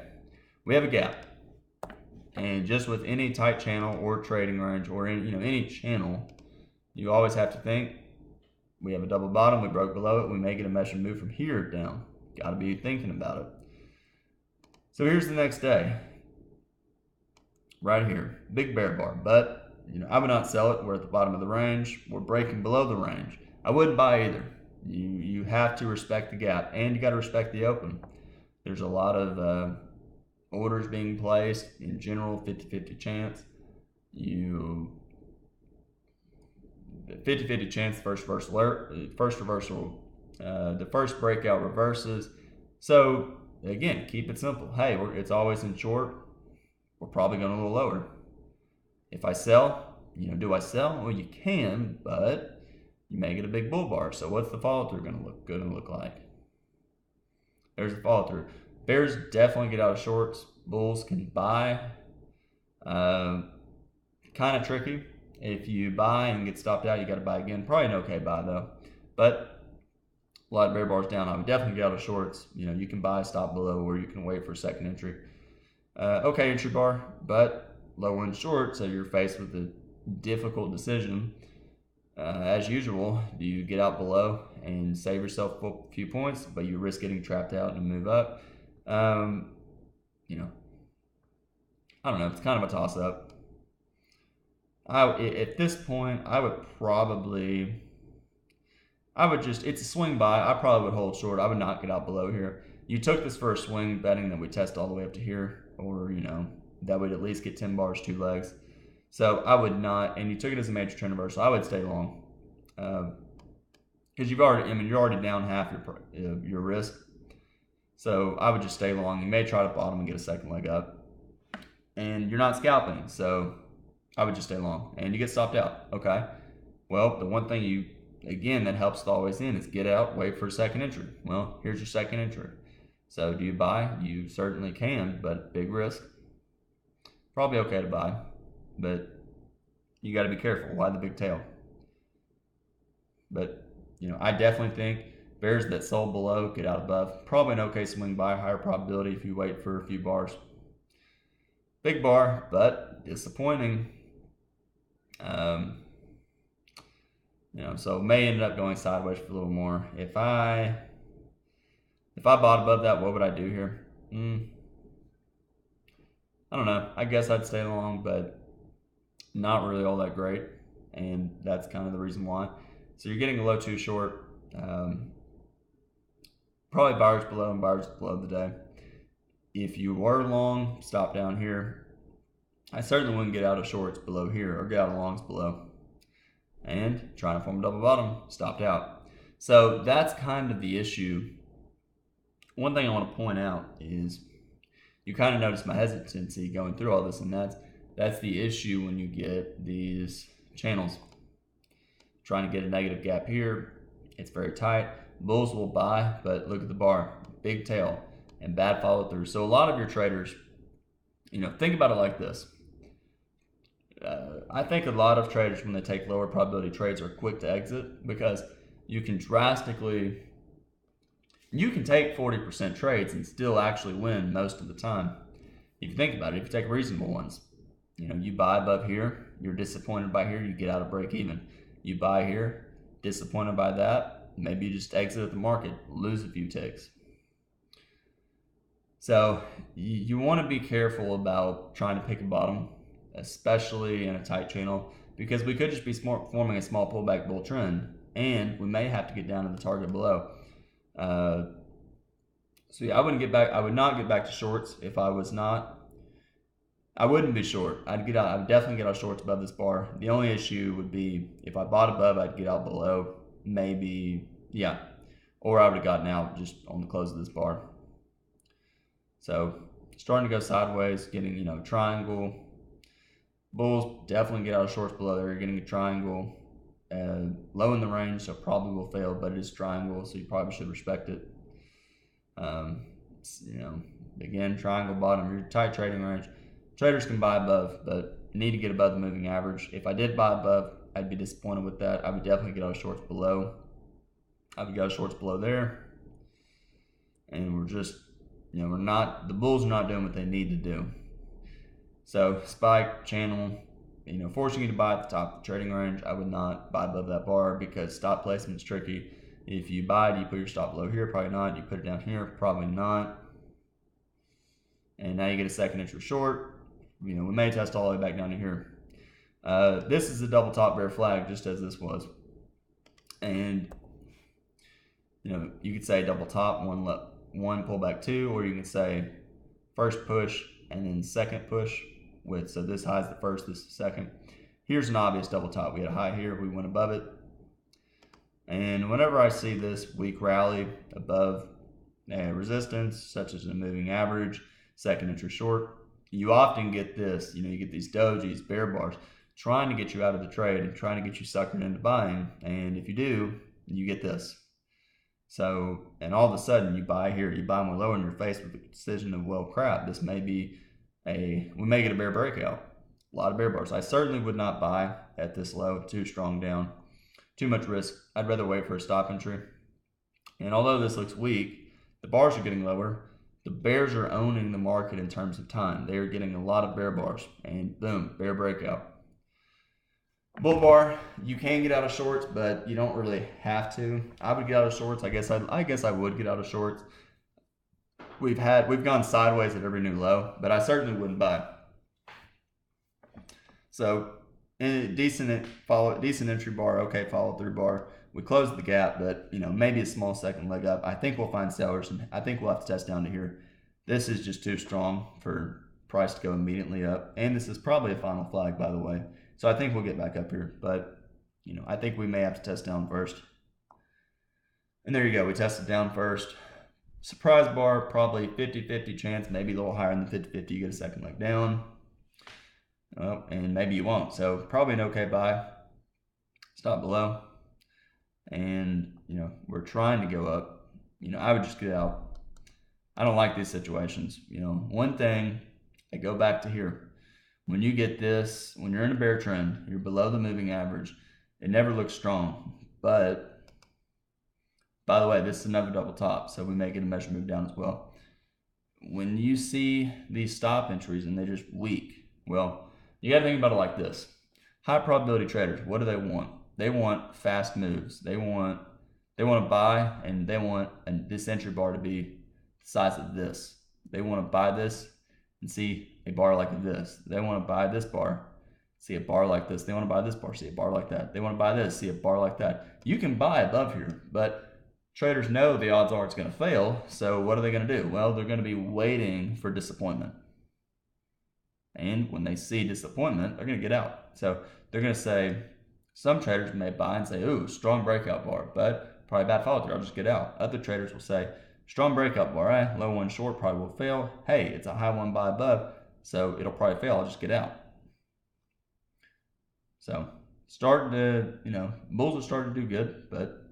We have a gap. And just with any tight channel or trading range or any channel, you always have to think, we have a double bottom, we broke below it, we may get a measured move from here down. Got to be thinking about it. So here's the next day. Right here, big bear bar. But, I would not sell it. We're at the bottom of the range. We're breaking below the range. I wouldn't buy either. You have to respect the gap, and you got to respect the open. There's a lot of orders being placed. In general, 50-50 chance. 50-50 chance first reversal, the first breakout reverses. So again, keep it simple. Hey, it's always in short. We're probably going a little lower. If I sell, do I sell? Well, you can, but you may get a big bull bar. So what's the follow through going to look like? There's the follow through. Bears definitely get out of shorts. Bulls can buy. Kind of tricky. If you buy and get stopped out, you got to buy again. Probably an okay buy though. But a lot of bear bars down. I would definitely get out of shorts. You can buy, stop below, or you can wait for a second entry. Okay entry bar, but lower in short, so you're faced with a difficult decision. As usual, do you get out below and save yourself a few points, but you risk getting trapped out and move up? I don't know. It's kind of a toss-up. At this point, it's a swing buy. I probably would hold short. I would not get out below here. You took this for a swing, betting that we test all the way up to here, or, that would at least get 10 bars, 2 legs. So I would not, and you took it as a major trend reversal, I would stay long. Because you're already down half your risk. So I would just stay long. You may try to bottom and get a second leg up. And you're not scalping, so I would just stay long. And you get stopped out, okay? Well, the one thing that helps always in is get out, wait for a second entry. Well, here's your second entry. So do you buy? You certainly can, but big risk. Probably okay to buy, but you got to be careful. Why the big tail? But, I definitely think bears that sold below get out above. Probably an okay swing buy, higher probability if you wait for a few bars. Big bar, but disappointing. So may end up going sideways for a little more. If I bought above that, what would I do here? I don't know. I guess I'd stay long, but not really all that great. And that's kind of the reason why. So you're getting a low too short. Probably buyers below and buyers below the day. If you were long, stop down here. I certainly wouldn't get out of shorts below here or get out of longs below. And trying to form a double bottom, stopped out. So that's kind of the issue. One thing I want to point out is you kind of notice my hesitancy going through all this, and that's the issue when you get these channels. Trying to get a negative gap here, it's very tight. Bulls will buy, but look at the bar, big tail and bad follow through. So a lot of your traders, think about it like this. I think a lot of traders, when they take lower probability trades, are quick to exit because you can take 40% trades and still actually win most of the time. If you think about it, if you take reasonable ones, you buy above here, you're disappointed by here, you get out of break even. You buy here, disappointed by that, maybe you just exit at the market, lose a few ticks. So you want to be careful about trying to pick a bottom, especially in a tight channel, because we could just be forming a small pullback bull trend, and we may have to get down to the target below. So yeah, I would not get back to shorts if I was not. I wouldn't be short. I would definitely get out shorts above this bar. The only issue would be if I bought above, I'd get out below. Maybe, yeah. Or I would have gotten out just on the close of this bar. So starting to go sideways, getting, triangle. Bulls definitely get out of shorts below there. You're getting a triangle. Low in the range, so probably will fail, but it is triangle, so you probably should respect it. Again, triangle bottom, your tight trading range. Traders can buy above, but need to get above the moving average. If I did buy above, I'd be disappointed with that. I would definitely get out of shorts below. I would get out of shorts below there. And we're just, the bulls are not doing what they need to do. So spike, channel, forcing you to buy at the top of the trading range. I would not buy above that bar because stop placement is tricky. If you buy, do you put your stop below here? Probably not. Do you put it down here? Probably not. And now you get a second entry short. We may test all the way back down to here. This is a double top bear flag, just as this was. And you could say double top, one pullback two, or you can say first push and then second push. So this high is the first, this is the second. Here's an obvious double top. We had a high here, we went above it. And whenever I see this weak rally above resistance, such as a moving average, second entry short, you often get this, you get these dojis, bear bars, trying to get you out of the trade and trying to get you suckered into buying. And if you do, you get this. So, and all of a sudden you buy here, you buy more lower, and you're faced with the decision of, well, crap, this may be we may get a bear breakout. A lot of bear bars. I certainly would not buy at this low, too strong down, too much risk. I'd rather wait for a stop entry. And although this looks weak, the bars are getting lower. The bears are owning the market in terms of time. They are getting a lot of bear bars, and boom, bear breakout. Bull bar, you can get out of shorts, but you don't really have to. I would get out of shorts. I guess I would get out of shorts. We've gone sideways at every new low, but I certainly wouldn't buy. So, decent entry bar, okay, follow through bar. We closed the gap, but maybe a small second leg up. I think we'll find sellers, and I think we'll have to test down to here. This is just too strong for price to go immediately up, and this is probably a final flag, by the way. So I think we'll get back up here, but I think we may have to test down first. And there you go, we tested down first. Surprise bar, probably 50-50 chance, maybe a little higher than 50-50 you get a second leg down. And maybe you won't. So probably an okay buy. Stop below. And, we're trying to go up. I would just get out. I don't like these situations. One thing, I go back to here. When you get this, when you're in a bear trend, you're below the moving average. It never looks strong. But by the way, this is another double top, so we may get a measure move down as well. When you see these stop entries and they're just weak, well, you got to think about it like this. High probability traders, what do they want? They want fast moves. They want to buy, and they want this entry bar to be the size of this. They want to buy this and see a bar like this. They want to buy this bar, see a bar like this. They want to buy this bar, see a bar like that. They want to buy this, see a bar like that. You can buy above here, but traders know the odds are it's going to fail, so what are they going to do? Well, they're going to be waiting for disappointment. And when they see disappointment, they're going to get out. So they're going to say, some traders may buy and say, ooh, strong breakout bar, but probably bad follow through, I'll just get out. Other traders will say, strong breakout bar, low one short probably will fail. Hey, it's a high one buy above, so it'll probably fail, I'll just get out. So starting to, bulls are starting to do good, but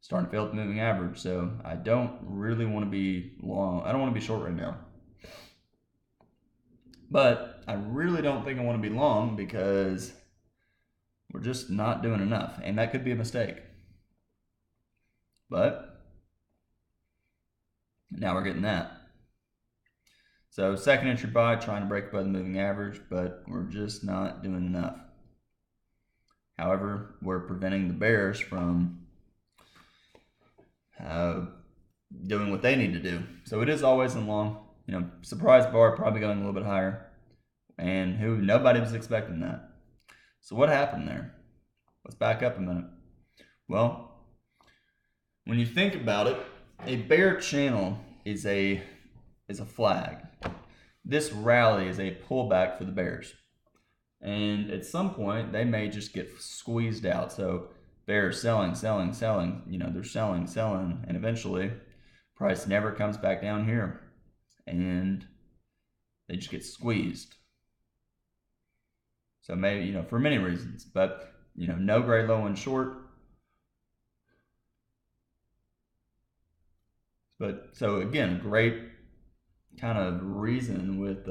starting to fail at the moving average. So I don't really want to be long. I don't want to be short right now. But I really don't think I want to be long because we're just not doing enough. And that could be a mistake. But now we're getting that. So second entry buy, trying to break above the moving average, but we're just not doing enough. However, we're preventing the bears from doing what they need to do. So it is always in long. Surprise bar probably going a little bit higher, and nobody was expecting that. So what happened there? Let's back up a minute. Well, when you think about it, a bear channel is a flag. this rally is a pullback for the bears. And at some point, they may just get squeezed out. So bears selling, selling, selling. They're selling, selling. And eventually, price never comes back down here. And they just get squeezed. So maybe, for many reasons. But, no gray low and short. But so again, great kind of reason with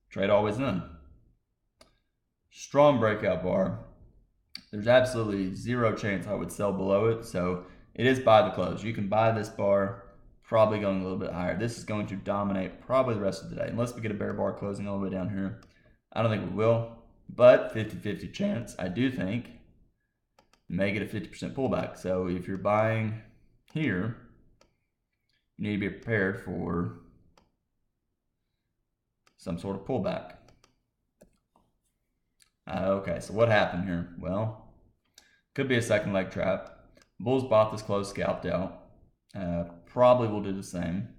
trade always in. Strong breakout bar. There's absolutely zero chance I would sell below it. So it is buy the close. You can buy this bar, probably going a little bit higher. This is going to dominate probably the rest of the day. Unless we get a bear bar closing all the way down here. I don't think we will. But 50-50 chance, I do think, you may get a 50% pullback. So if you're buying here, you need to be prepared for some sort of pullback. Okay, so what happened here? Well, could be a second leg trap. Bulls bought this close, scalped out. Probably will do the same.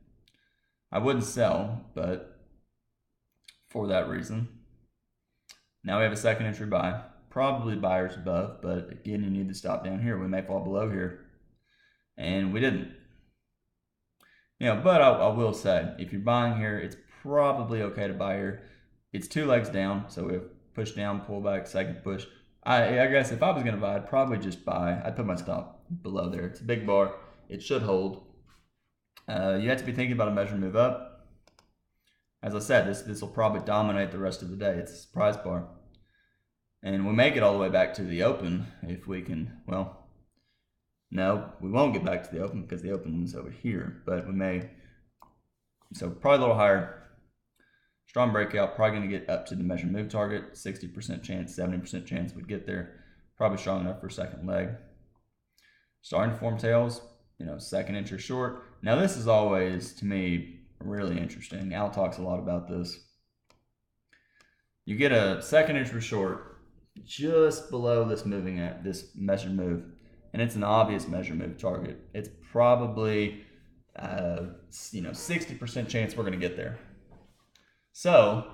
I wouldn't sell, but for that reason. Now we have a second entry buy. Probably buyers above, but again, you need to stop down here. We may fall below here. And we didn't. But I will say, if you're buying here, it's probably okay to buy here. It's 2 legs down, so we have push down, pull back, second push. I guess if I was going to buy, I'd probably just buy. I'd put my stop below there. It's a big bar. It should hold. You have to be thinking about a measure move up. As I said, this will probably dominate the rest of the day. It's a surprise bar. And we may get all the way back to the open if we can, well, no, we won't get back to the open because the open is over here, but we may. So probably a little higher. Strong breakout, probably going to get up to the measure move target. 60% chance, 70% chance would get there. Probably strong enough for a second leg. Starting to form tails, second entry short. Now this is always, to me, really interesting. Al talks a lot about this. You get a second entry short just below this measure move. And it's an obvious measure move target. It's probably 60% chance we're going to get there. So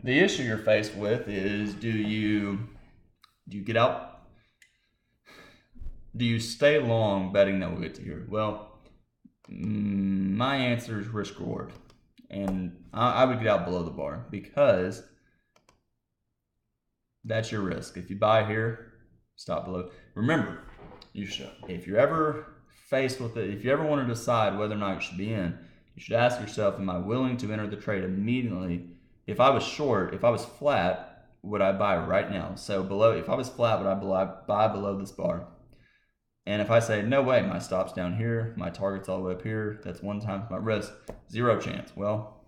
the issue you're faced with is, do you get out? Do you stay long betting that we'll get to here? Well, my answer is risk reward, and I would get out below the bar because that's your risk. If you buy here, stop below. Remember, if you're ever faced with it, if you ever want to decide whether or not you should be in, you should ask yourself, am I willing to enter the trade immediately? If I was short, if I was flat, would I buy right now? So if I was flat, would I buy below this bar? And if I say, no way, my stop's down here, my target's all the way up here, that's 1 times my risk, 0 chance. Well,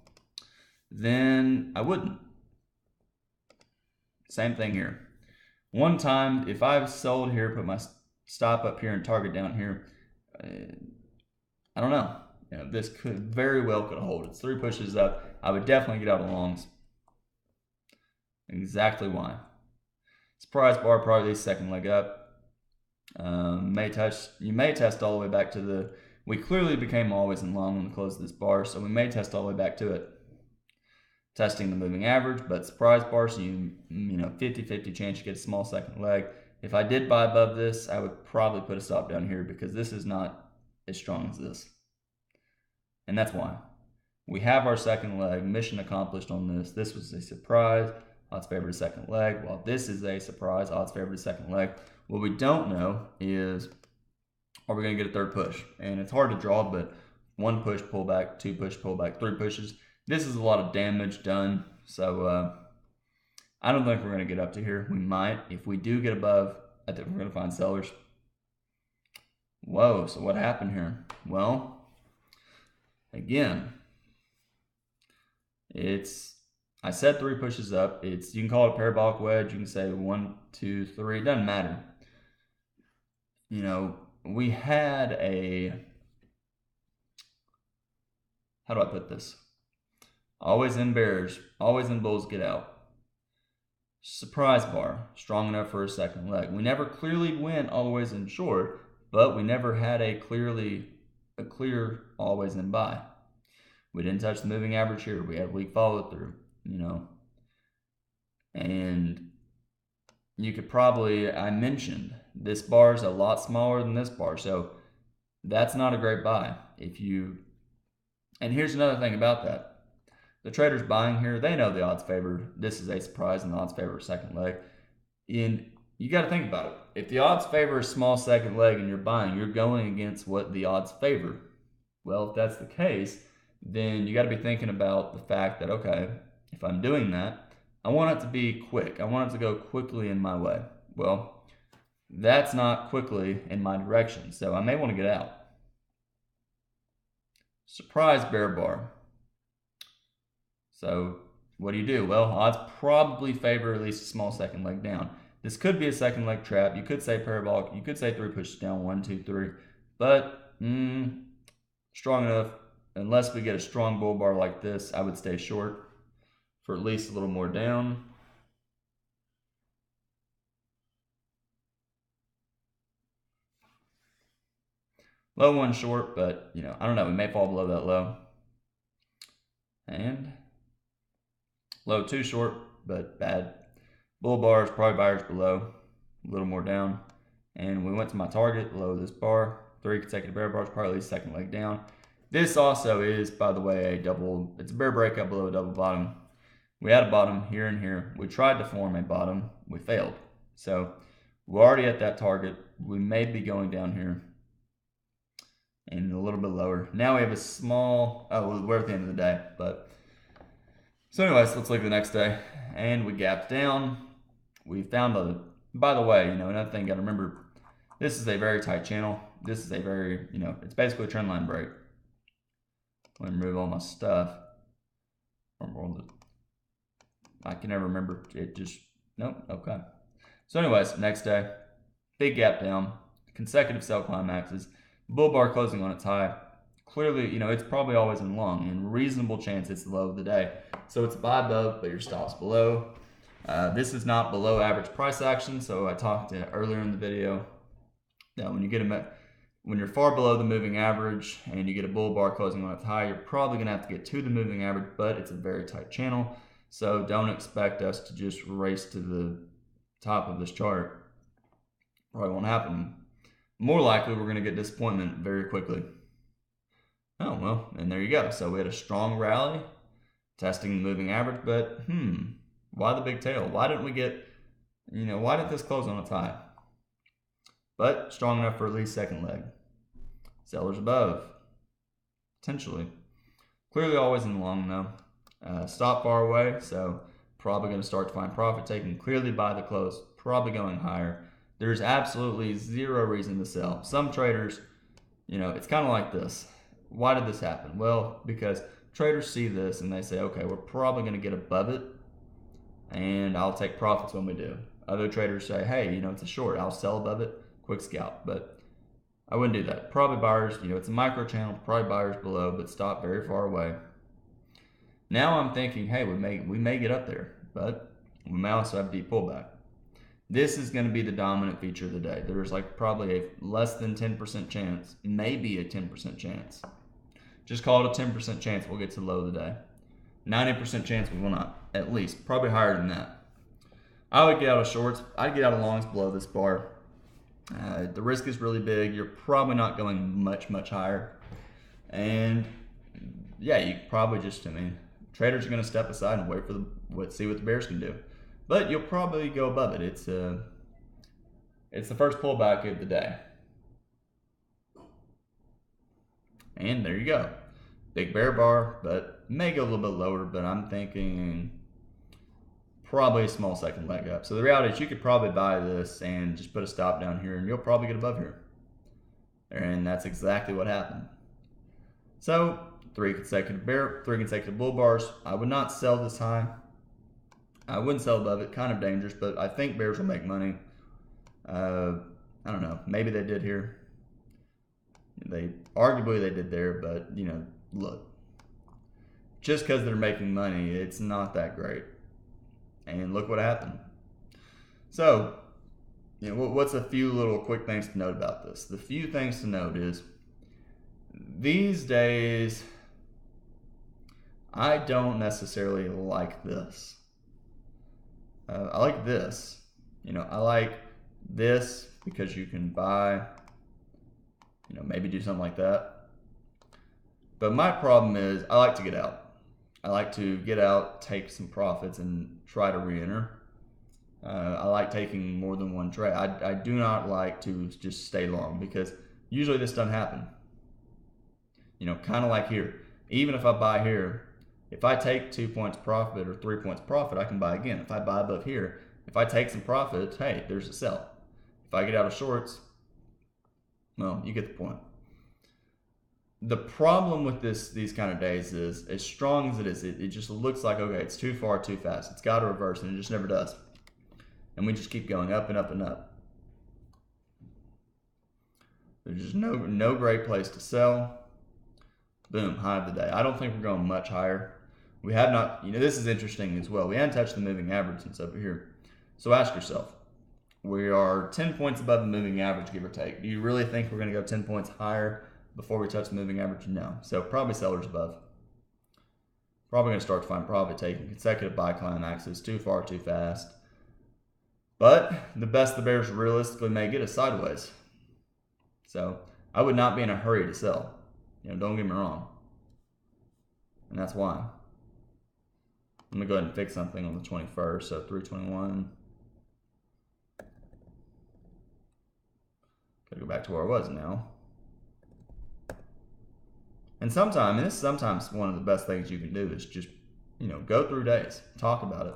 then I wouldn't. Same thing here. 1 time, if I've sold here, put my stop up here and target down here, I don't know. This could very well hold. It's 3 pushes up. I would definitely get out of longs. Exactly why. Surprise bar, probably second leg up. You may test all the way back to we clearly became always in long when we closed this bar, so we may test all the way back to it. Testing the moving average, but surprise bar, so 50-50 chance you get a small second leg. If I did buy above this, I would probably put a stop down here because this is not as strong as this. And that's why. We have our second leg, mission accomplished on this. This was a surprise, odds favor to second leg. While this is a surprise, odds favor to second leg. What we don't know is, are we going to get a third push? And it's hard to draw, but 1 push, pull back, 2 push, pull back, 3 pushes. This is a lot of damage done. So I don't think we're going to get up to here. We might. If we do get above, I think we're going to find sellers. Whoa, so what happened here? Well, again, I said 3 pushes up. You can call it a parabolic wedge. You can say 1, 2, 3. It doesn't matter. We had how do I put this? Always in bears, always in bulls, get out. Surprise bar, strong enough for a second leg. We never clearly went always in short, but we never had a clear always in buy. We didn't touch the moving average here. We had weak follow through, and you could probably, I mentioned, this bar is a lot smaller than this bar, so that's not a great buy. And here's another thing about that. The traders buying here, they know the odds favor. This is a surprise and the odds favor second leg. And you got to think about it. If the odds favor a small second leg and you're buying, you're going against what the odds favor. Well, if that's the case, then you got to be thinking about the fact that, okay, if I'm doing that, I want it to be quick. I want it to go quickly in my way. Well, that's not quickly in my direction, so I may want to get out. Surprise bear bar. So what do? Well, odds probably favor at least a small second leg down. This could be a second leg trap. You could say parabolic. You could say 3 pushes down, 1, 2, 3. But strong enough. Unless we get a strong bull bar like this, I would stay short for at least a little more down. Low one short, but I don't know. We may fall below that low. And low 2 short, but bad. Bull bars, probably buyers below, a little more down. And we went to my target below this bar. 3 consecutive bear bars, probably at least second leg down. This also is, by the way, it's a bear breakout below a double bottom. We had a bottom here and here. We tried to form a bottom. We failed. So we're already at that target. We may be going down here and a little bit lower. Now we have a small, we're at the end of the day. So anyways, let's look at the next day. And we gapped down. We found by the way, another thing you got to remember, this is a very tight channel. This is a very, it's basically a trend line break. Let me remove all my stuff. I can never remember. Nope, okay. So anyways, next day, big gap down, consecutive sell climaxes, bull bar closing on its high. Clearly, it's probably always in long, and reasonable chance it's the low of the day. So it's buy above, but your stop's below. This is not below average price action, so I talked earlier in the video that when you're far below the moving average and you get a bull bar closing on its high, you're probably going to have to get to the moving average, but it's a very tight channel. So don't expect us to just race to the top of this chart. Probably won't happen. More likely, we're going to get disappointment very quickly. Oh, well, and there you go. So we had a strong rally, testing the moving average, but why the big tail? Why didn't we get, why didn't this close on its high? But strong enough for at least second leg. Sellers above, potentially. Clearly always in the long though. Stop far away, so probably going to start to find profit taking. Clearly by the close, probably going higher. There's absolutely zero reason to sell. Some traders, it's kind of like this. Why did this happen? Well, because traders see this and they say, okay, we're probably going to get above it and I'll take profits when we do. Other traders say, hey, it's a short. I'll sell above it, quick scalp. But I wouldn't do that. Probably buyers, it's a micro channel, probably buyers below, but stop very far away. Now I'm thinking, hey, we may get up there, but we may also have deep pullback. This is going to be the dominant feature of the day. There's probably a less than 10% chance, maybe a 10% chance. Just call it a 10% chance we'll get to the low of the day. 90% chance we will not, at least. Probably higher than that. I would get out of shorts. I'd get out of longs below this bar. The risk is really big. You're probably not going much higher. And yeah, you probably traders are going to step aside and wait for see what the bears can do. But you'll probably go above it. It's the first pullback of the day. And there you go. Big bear bar, but may go a little bit lower, but I'm thinking probably a small second leg up. So the reality is you could probably buy this and just put a stop down here and you'll probably get above here. And that's exactly what happened. So 3 consecutive bull bars. I would not sell this high. I wouldn't sell above it, kind of dangerous, but I think bears will make money. I don't know, maybe they did here. Arguably they did there, but look, just because they're making money, it's not that great. And look what happened. So, what's a few little quick things to note about this? The few things to note is these days, I don't necessarily like this. I like this. I like this because you can buy, maybe do something like that. But my problem is I like to get out. I like to get out, take some profits, and try to re-enter. I like taking more than one trade. I do not like to just stay long because usually this doesn't happen. Kind of like here. Even if I buy here, if I take 2 points profit or 3 points profit, I can buy again. If I buy above here, if I take some profit, hey, there's a sell. If I get out of shorts, well, you get the point. The problem with these kind of days is, as strong as it is, it just looks like, okay, it's too far, too fast. It's got to reverse, and it just never does. And we just keep going up and up and up. There's just no great place to sell. Boom, high of the day. I don't think we're going much higher. We have not, this is interesting as well. We haven't touched the moving average since over here. So ask yourself, we are 10 points above the moving average, give or take. Do you really think we're going to go 10 points higher before we touch the moving average? No. So probably sellers above. Probably going to start to find profit taking consecutive buy climaxes, too far, too fast. But the best the bears realistically may get is sideways. So I would not be in a hurry to sell. Don't get me wrong. And that's why. Let me go ahead and fix something on the 21st. So 321. Gotta go back to where I was now. And this is sometimes one of the best things you can do is just, go through days, talk about it.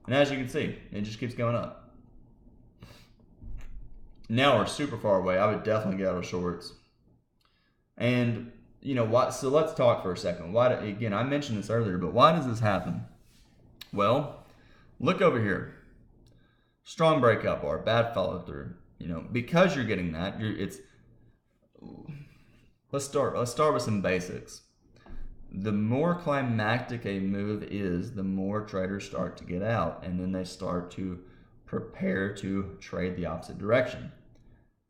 And as you can see, it just keeps going up. Now we're super far away. I would definitely get out of shorts. And why? So let's talk for a second. Again, I mentioned this earlier, but why does this happen? Well, look over here. Strong breakout bar, bad follow through. Because you're getting that, let's start with some basics. The more climactic a move is, the more traders start to get out, and then they start to prepare to trade the opposite direction.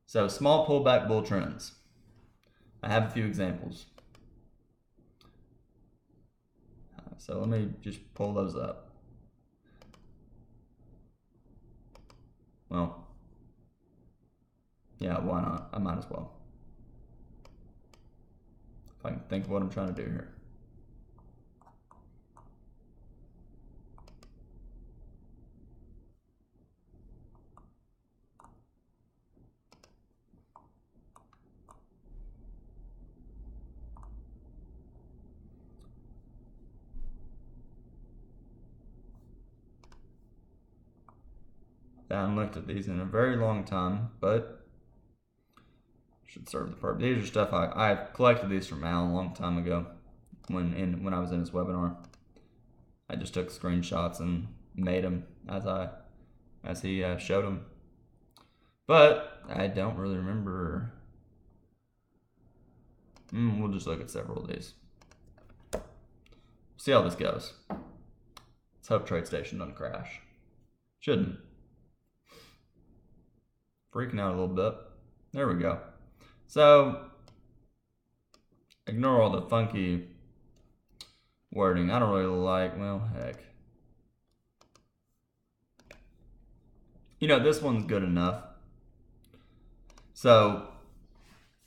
So small pullback bull trends. I have a few examples. So let me just pull those up. Well, yeah, why not? I might as well. If I can think of what I'm trying to do here. I haven't looked at these in a very long time, but should serve the purpose. These are stuff I collected these from Al a long time ago when I was in his webinar. I just took screenshots and made them as he showed them. But I don't really remember. We'll just look at several of these. See how this goes. Let's hope TradeStation doesn't crash. Shouldn't. Freaking out a little bit. There we go. So, ignore all the funky wording. I don't really like, well, heck. This one's good enough. So,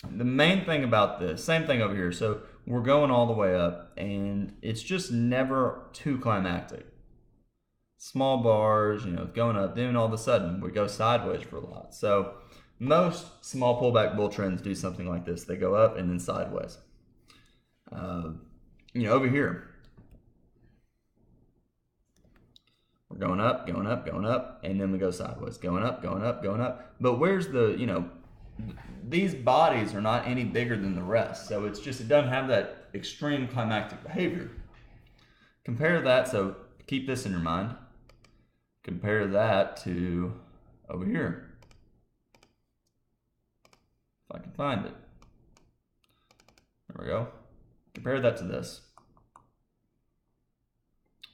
the main thing about this, same thing over here. So, we're going all the way up, and it's just never too climactic. Small bars, going up, then all of a sudden we go sideways for a lot. So most small pullback bull trends do something like this. They go up and then sideways. Over here, we're going up, going up, going up, and then we go sideways. Going up, going up, going up. But where's these bodies are not any bigger than the rest. So it doesn't have that extreme climactic behavior. Compare that, so keep this in your mind. Compare that to over here. If I can find it. There we go. Compare that to this.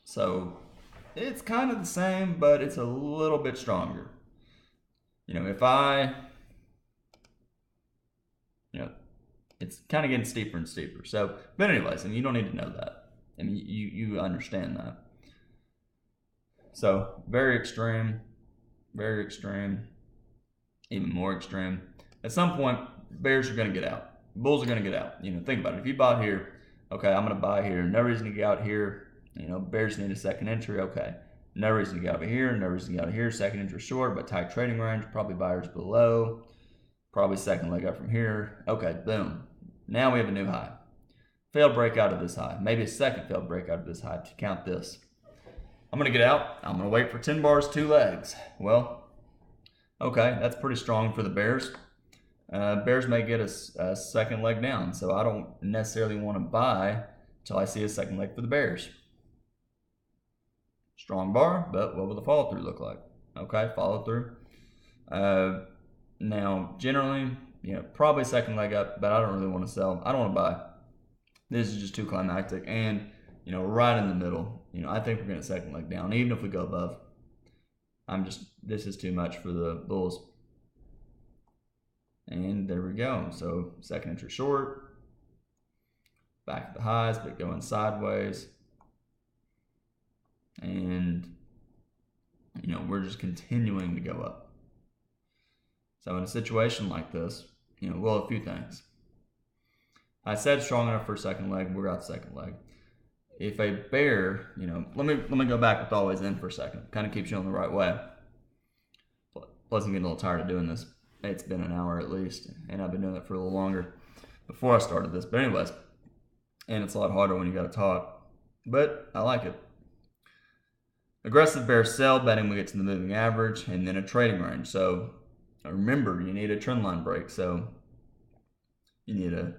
So it's kind of the same, but it's a little bit stronger. It's kind of getting steeper and steeper. So, but anyways, and you don't need to know that. I mean, you understand that. So very extreme, even more extreme. At some point, bears are going to get out. Bulls are going to get out. Think about it. If you bought here, okay, I'm going to buy here. No reason to get out here. Bears need a second entry. Okay. No reason to get over here. No reason to get out here. Second entry short, but tight trading range. Probably buyers below. Probably second leg up from here. Okay, boom. Now we have a new high. Failed breakout of this high. Maybe a second failed breakout of this high to count this. I'm going to get out. I'm going to wait for 10 bars, 2 legs. Well, okay, that's pretty strong for the bears. Bears may get a second leg down, so I don't necessarily want to buy until I see a second leg for the bears. Strong bar, but what will the follow through look like? Okay, follow through. Now, generally, probably second leg up, but I don't really want to sell. I don't want to buy. This is just too climactic, and right in the middle. I think we're going to second leg down, even if we go above. This is too much for the bulls. And there we go. So second entry short, back at the highs, but going sideways. And, we're just continuing to go up. So in a situation like this, well, a few things. I said strong enough for a second leg, we're out the second leg. If a bear, let me go back with always in for a second. Kind of keeps you on the right way. Plus I'm getting a little tired of doing this. It's been an hour at least, and I've been doing it for a little longer before I started this. But anyways, and it's a lot harder when you got to talk, but I like it. Aggressive bear sell, betting we get to the moving average, and then a trading range. So remember, you need a trend line break. So you need a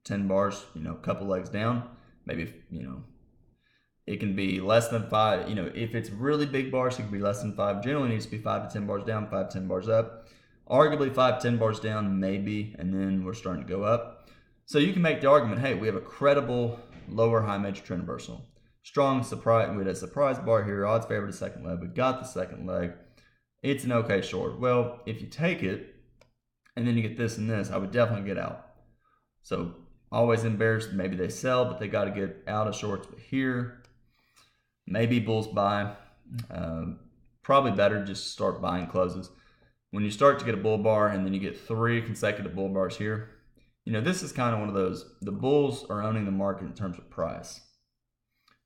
10 bars, a couple legs down. Maybe, it can be less than 5. If it's really big bars, it can be less than 5. Generally needs to be 5 to 10 bars down, 5 to 10 bars up. Arguably 5 to 10 bars down, maybe, and then we're starting to go up. So you can make the argument, hey, we have a credible lower high major trend reversal. Strong surprise, we had a surprise bar here, odds favor to second leg. We got the second leg. It's an okay short. Well, if you take it, and then you get this and this, I would definitely get out. So always in bears, maybe they sell, but they got to get out of shorts. But here, maybe bulls buy. Probably better just start buying closes. When you start to get a bull bar and then you get 3 consecutive bull bars here, this is kind of one of those, the bulls are owning the market in terms of price.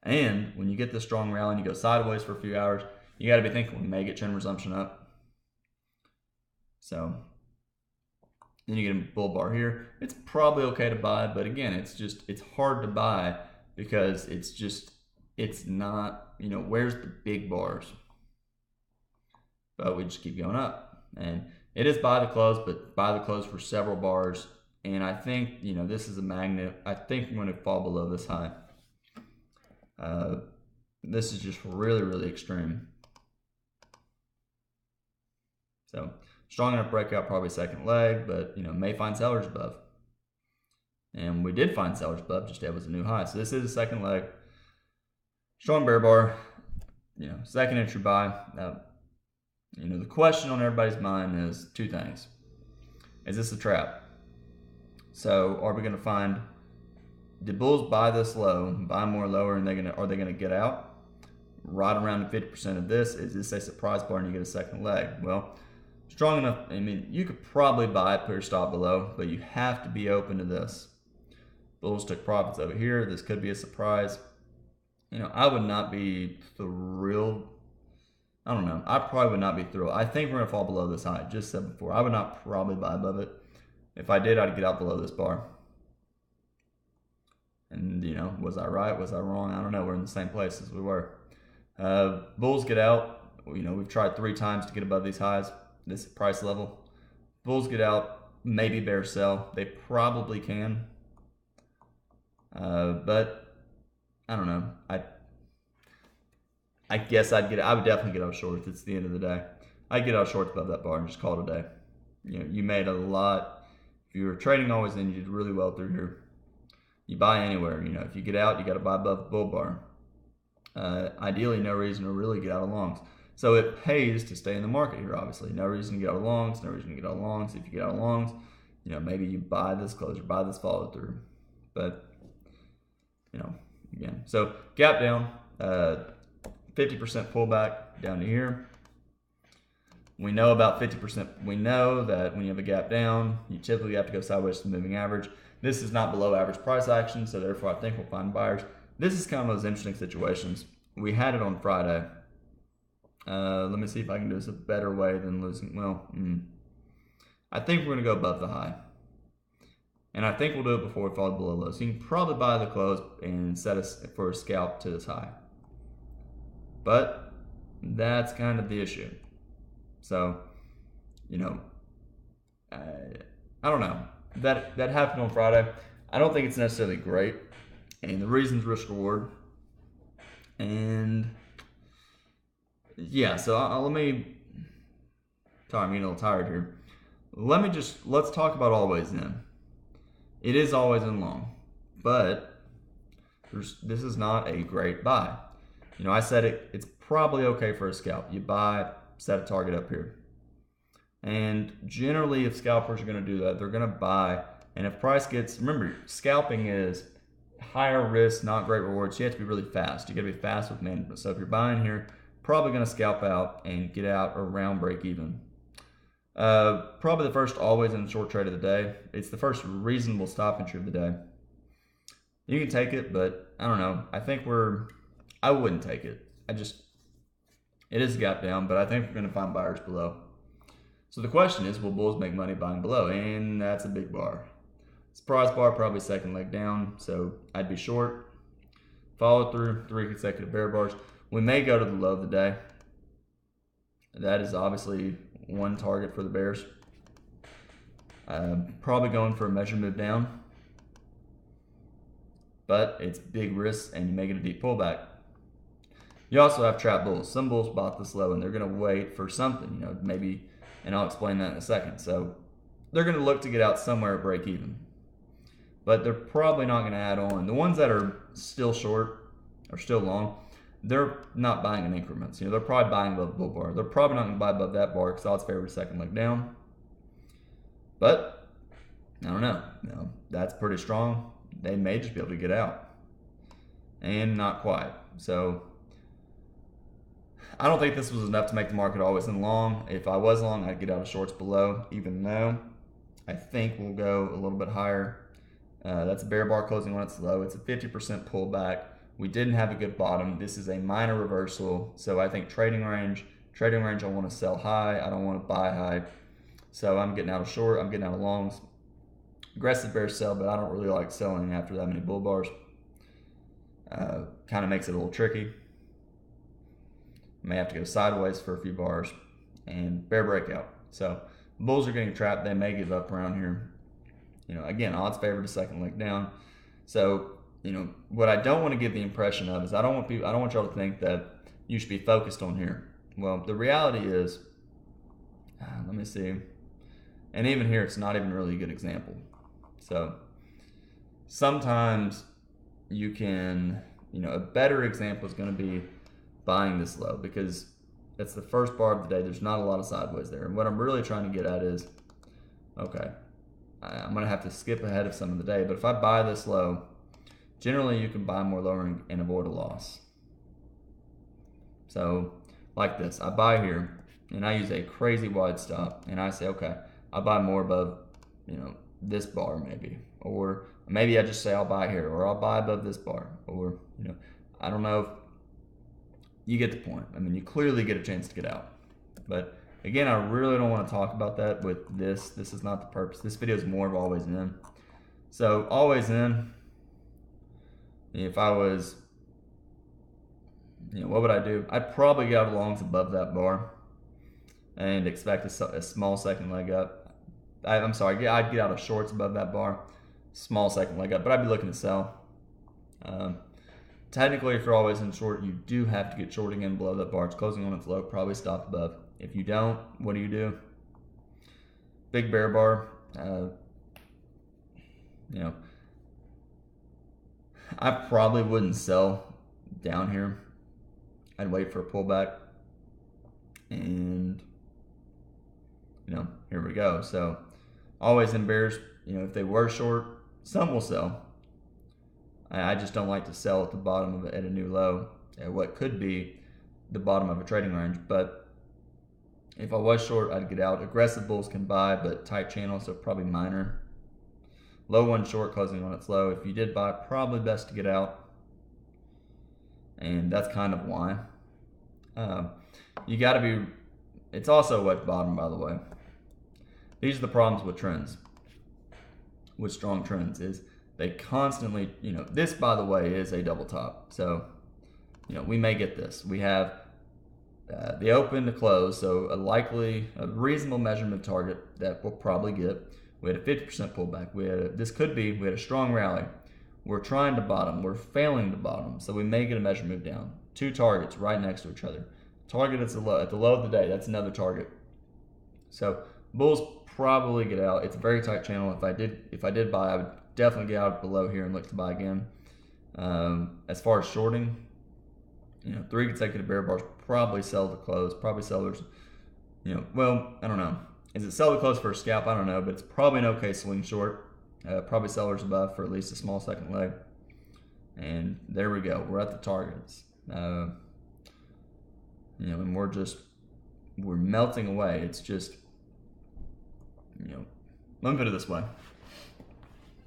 And when you get this strong rally and you go sideways for a few hours, you got to be thinking we may get trend resumption up. So then you get a bull bar here. It's probably okay to buy, but again, it's hard to buy because it's not, where's the big bars? But we just keep going up. And it is buy the close, but buy the close for several bars. And I think, this is a magnet. I think we're going to fall below this high. This is just really, really extreme. So strong enough breakout, probably second leg, but may find sellers above. And we did find sellers above, just that was a new high. So this is a second leg. Strong bear bar, second entry buy. The question on everybody's mind is 2 things. Is this a trap? So are we going to find, did bulls buy this low, buy more lower, and are they going to get out? Right around the 50% of this, is this a surprise bar and you get a second leg? Well, strong enough, you could probably buy it, put your stop below, but you have to be open to this. Bulls took profits over here. This could be a surprise. I would not be thrilled. I don't know. I probably would not be thrilled. I think we're going to fall below this high. Just said before, I would not probably buy above it. If I did, I'd get out below this bar. And, was I right? Was I wrong? I don't know. We're in the same place as we were. Bulls get out. We've tried 3 times to get above these highs, this price level. Bulls get out. Maybe bears sell. They probably can. But I don't know. I guess I would definitely get out shorts. It's the end of the day. I'd get out shorts above that bar and just call it a day. You made a lot. If you were trading always in, you did really well through here. You buy anywhere. If you get out, you got to buy above the bull bar. Ideally, no reason to really get out of longs. So it pays to stay in the market here, obviously. No reason to get out of longs, no reason to get out of longs. If you get out of longs, maybe you buy this close or buy this follow through. But, again, So gap down, 50% pullback down to here. We know about 50%. We know that when you have a gap down, you typically have to go sideways to the moving average. This is not below average price action, so therefore I think we'll find buyers. This is kind of those interesting situations. We had it on Friday. Let me see if I can do this a better way than losing. Well, I think we're going to go above the high. And I think we'll do it before we fall below low. So you can probably buy the close and set us for a scalp to this high. But that's kind of the issue. So, I don't know. That happened on Friday. I don't think it's necessarily great. And the reason's risk reward. And yeah, so let me, sorry, I'm getting a little tired here. Let's talk about always in. It is always in long, but this is not a great buy. I said it's probably okay for a scalp. You buy, set a target up here. And generally, if scalpers are going to do that, they're going to buy. And if price gets, remember, scalping is higher risk, not great rewards. You have to be really fast. You got to be fast with management. So if you're buying here, probably going to scalp out and get out around break even. Probably the first always in short trade of the day. It's the first reasonable stop entry of the day. You can take it, but I don't know. I wouldn't take it. It is a gap down, but I think we're going to find buyers below. So the question is, will bulls make money buying below? And that's a big bar. Surprise bar, probably second leg down, so I'd be short. Follow through 3 consecutive bear bars. We may go to the low of the day. That is obviously one target for the bears. Probably going for a measured move down. But it's big risk and you may get a deep pullback. You also have trap bulls. Some bulls bought this low and they're going to wait for something, maybe, and I'll explain that in a second. So they're going to look to get out somewhere at break even. But they're probably not going to add on. The ones that are still short or still long, they're not buying in increments. They're probably buying above the bull bar. They're probably not going to buy above that bar because odds favor second leg down. But I don't know. That's pretty strong. They may just be able to get out. And not quite. So I don't think this was enough to make the market always in long. If I was long, I'd get out of shorts below, even though I think we'll go a little bit higher. That's a bear bar closing when it's low. It's a 50% pullback. We didn't have a good bottom. This is a minor reversal. So I think trading range, I want to sell high. I don't want to buy high. So I'm getting out of short. I'm getting out of longs. Aggressive bear sell, but I don't really like selling after that many bull bars. Kind of makes it a little tricky. May have to go sideways for a few bars and bear breakout. So bulls are getting trapped. They may give up around here. Again, odds favor to second leg down. So, what I don't want to give the impression of is I don't want y'all to think that you should be focused on here. Well, the reality is, let me see. And even here, it's not even really a good example. So sometimes you can, a better example is going to be buying this low because it's the first bar of the day. There's not a lot of sideways there. And what I'm really trying to get at is, okay, I'm going to have to skip ahead of some of the day. But if I buy this low, generally you can buy more lower and avoid a loss. So like this, I buy here and I use a crazy wide stop and I say, okay, I'll buy more above, this bar maybe. Or maybe I just say I'll buy here or I'll buy above this bar. Or, I don't know if you get the point. You clearly get a chance to get out. But again, I really don't want to talk about that with this. This is not the purpose. This video is more of always in. So always in, if I was, what would I do? I'd probably get out of longs above that bar and expect a small second leg up. I'd get out of shorts above that bar, small second leg up, but I'd be looking to sell. Technically, if you're always in short, you do have to get short again below that bar. It's closing on its low, probably stop above. If you don't, what do? Big bear bar. I probably wouldn't sell down here. I'd wait for a pullback. And, here we go. So, always in bears, if they were short, some will sell. I just don't like to sell at the bottom of it at a new low at what could be the bottom of a trading range. But if I was short, I'd get out. Aggressive bulls can buy, but tight channel, so probably minor. Low one short, closing on its low. If you did buy, probably best to get out. And that's kind of why. You got to be, it's also a wedge bottom, by the way. These are the problems with trends, with strong trends, is they constantly, this, by the way, is a double top. So, we may get this. We have the open to close, so a reasonable measurement target that we'll probably get. We had a 50% pullback. We had a strong rally. We're trying to bottom. We're failing to bottom, so we may get a measure move down. Two targets right next to each other. Target at the low of the day. That's another target. So bulls probably get out. It's a very tight channel. If I did buy, I would definitely get out below here and look to buy again. As far as shorting, 3 consecutive bear bars, probably sell to close. Probably sellers, well, I don't know. Is it sell to close for a scalp? I don't know, but it's probably an okay swing short. Probably sellers above for at least a small second leg. And there we go. We're at the targets. And we're melting away. It's just, let me put it this way.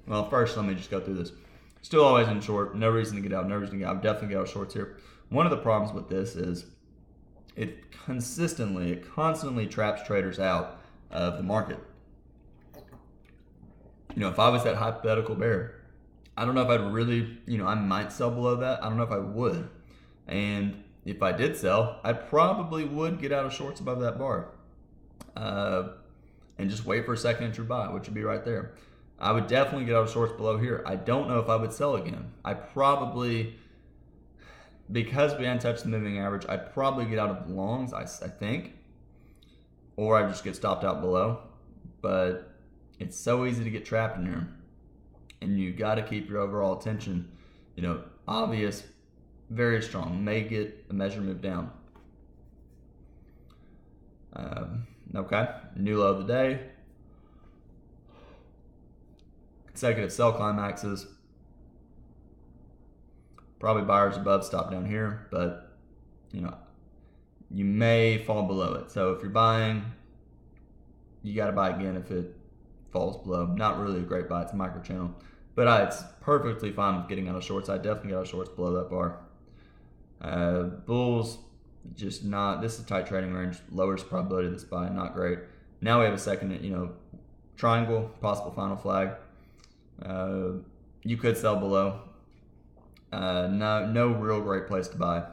Well, first, let me just go through this. Still always in short. No reason to get out. No reason to get out. I'll definitely get out of shorts here. One of the problems with this is it constantly traps traders out of the market. If I was that hypothetical bear, I don't know if I'd really, I might sell below that. I don't know if I would. And if I did sell, I probably would get out of shorts above that bar. And just wait for a second entry buy, which would be right there. I would definitely get out of shorts below here. I don't know if I would sell again. I probably, because we hadn't touched the moving average, I'd probably get out of longs, I think. Or I just get stopped out below. But it's so easy to get trapped in here. And you got to keep your overall attention, obvious, very strong. May get a measure move down. Okay, new low of the day. Consecutive sell climaxes. Probably buyers above, stop down here, but you may fall below it. So if you're buying, you got to buy again if it falls below. Not really a great buy. It's a micro channel, but it's perfectly fine with getting out of shorts. I definitely got out of shorts below that bar. Bulls, just not. This is a tight trading range. Lowers probability of this buy. Not great. Now we have a second, triangle, possible final flag. You could sell below. No real great place to buy.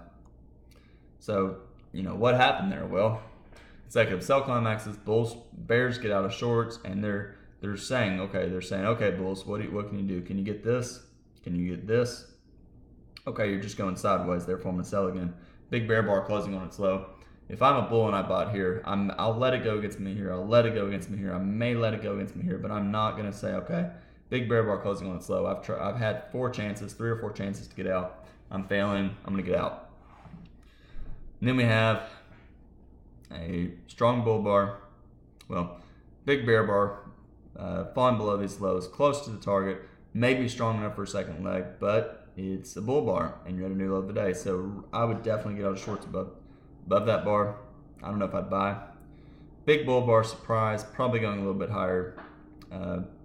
So, what happened there? Well, consecutive sell climaxes, bears get out of shorts, and they're saying, okay, bulls, what can you do? Can you get this? Can you get this? Okay, you're just going sideways, therefore I'm gonna sell again. Big bear bar closing on its low. If I'm a bull and I bought here, I'll let it go against me here. I'll let it go against me here. I may let it go against me here, but I'm not gonna say, okay, big bear bar closing on its low. I've had 3 or 4 chances to get out. I'm failing. I'm gonna get out. And then we have a strong bull bar. Well, big bear bar falling below these lows, close to the target. Maybe strong enough for a second leg, but it's a bull bar, and you're at a new low of the day. So I would definitely get out of shorts above that bar. I don't know if I'd buy. Big bull bar surprise, probably going a little bit higher.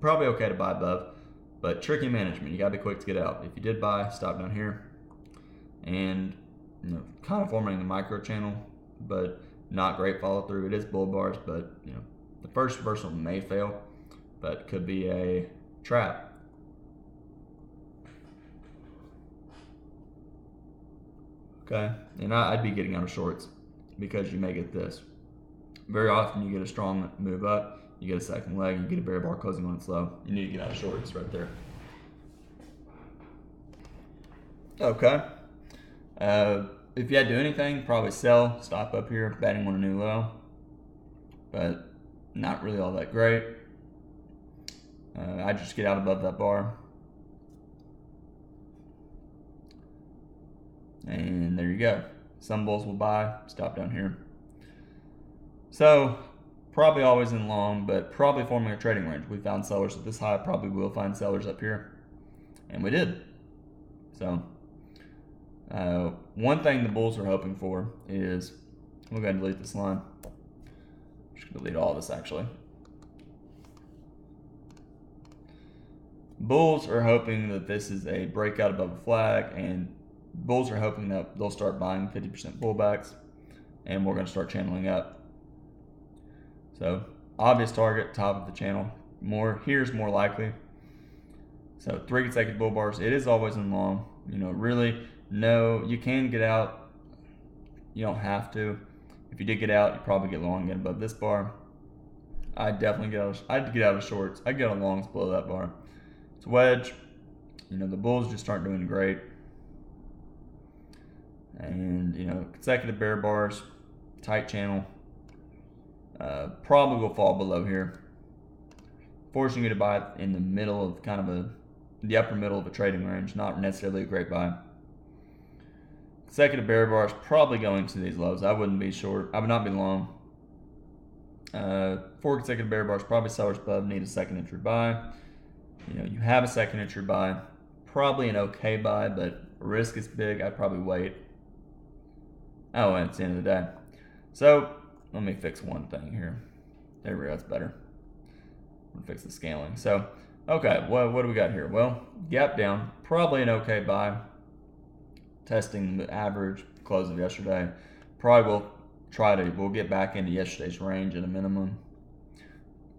Probably okay to buy above, but tricky management. You gotta be quick to get out. If you did buy, stop down here, and kind of forming the micro channel, but not great follow through. It is bull bars, but the first reversal may fail, but could be a trap. Okay, and I'd be getting out of shorts because you may get this. Very often you get a strong move up, you get a second leg, you get a bear bar closing on its low. You need to get out of shorts right there. Okay. If you had to do anything, probably sell, stop up here, batting on a new low, but not really all that great. I just get out above that bar. And there you go. Some bulls will buy, stop down here. So probably always in long, but probably forming a trading range. We found sellers at this high, probably will find sellers up here. And we did. So one thing the bulls are hoping for is, we'll go ahead and delete this line. I'm just gonna delete all this actually. Bulls are hoping that this is a breakout above a flag, and bulls are hoping that they'll start buying 50% pullbacks, and we're going to start channeling up. So obvious target, top of the channel. Here's more likely. So 3 consecutive bull bars. It is always in long. Really, no, you can get out. You don't have to. If you did get out, you probably get long again above this bar. I'd definitely get out. I'd get out of shorts. I'd get out of longs below that bar. It's a wedge. The bulls just aren't doing great. And, consecutive bear bars, tight channel. Probably will fall below here, forcing you to buy in the middle of the upper middle of a trading range. Not necessarily a great buy. Consecutive bear bars probably going to these lows. I wouldn't be short. I would not be long. 4 consecutive bear bars, probably sellers above, need a second entry buy. You have a second entry buy, probably an okay buy, but risk is big. I'd probably wait. Oh, and it's the end of the day. So let me fix one thing here. There we go, that's better. I'm gonna fix the scaling. So, okay, what do we got here? Well, gap down, probably an okay buy. Testing the average close of yesterday. Probably we'll get back into yesterday's range at a minimum.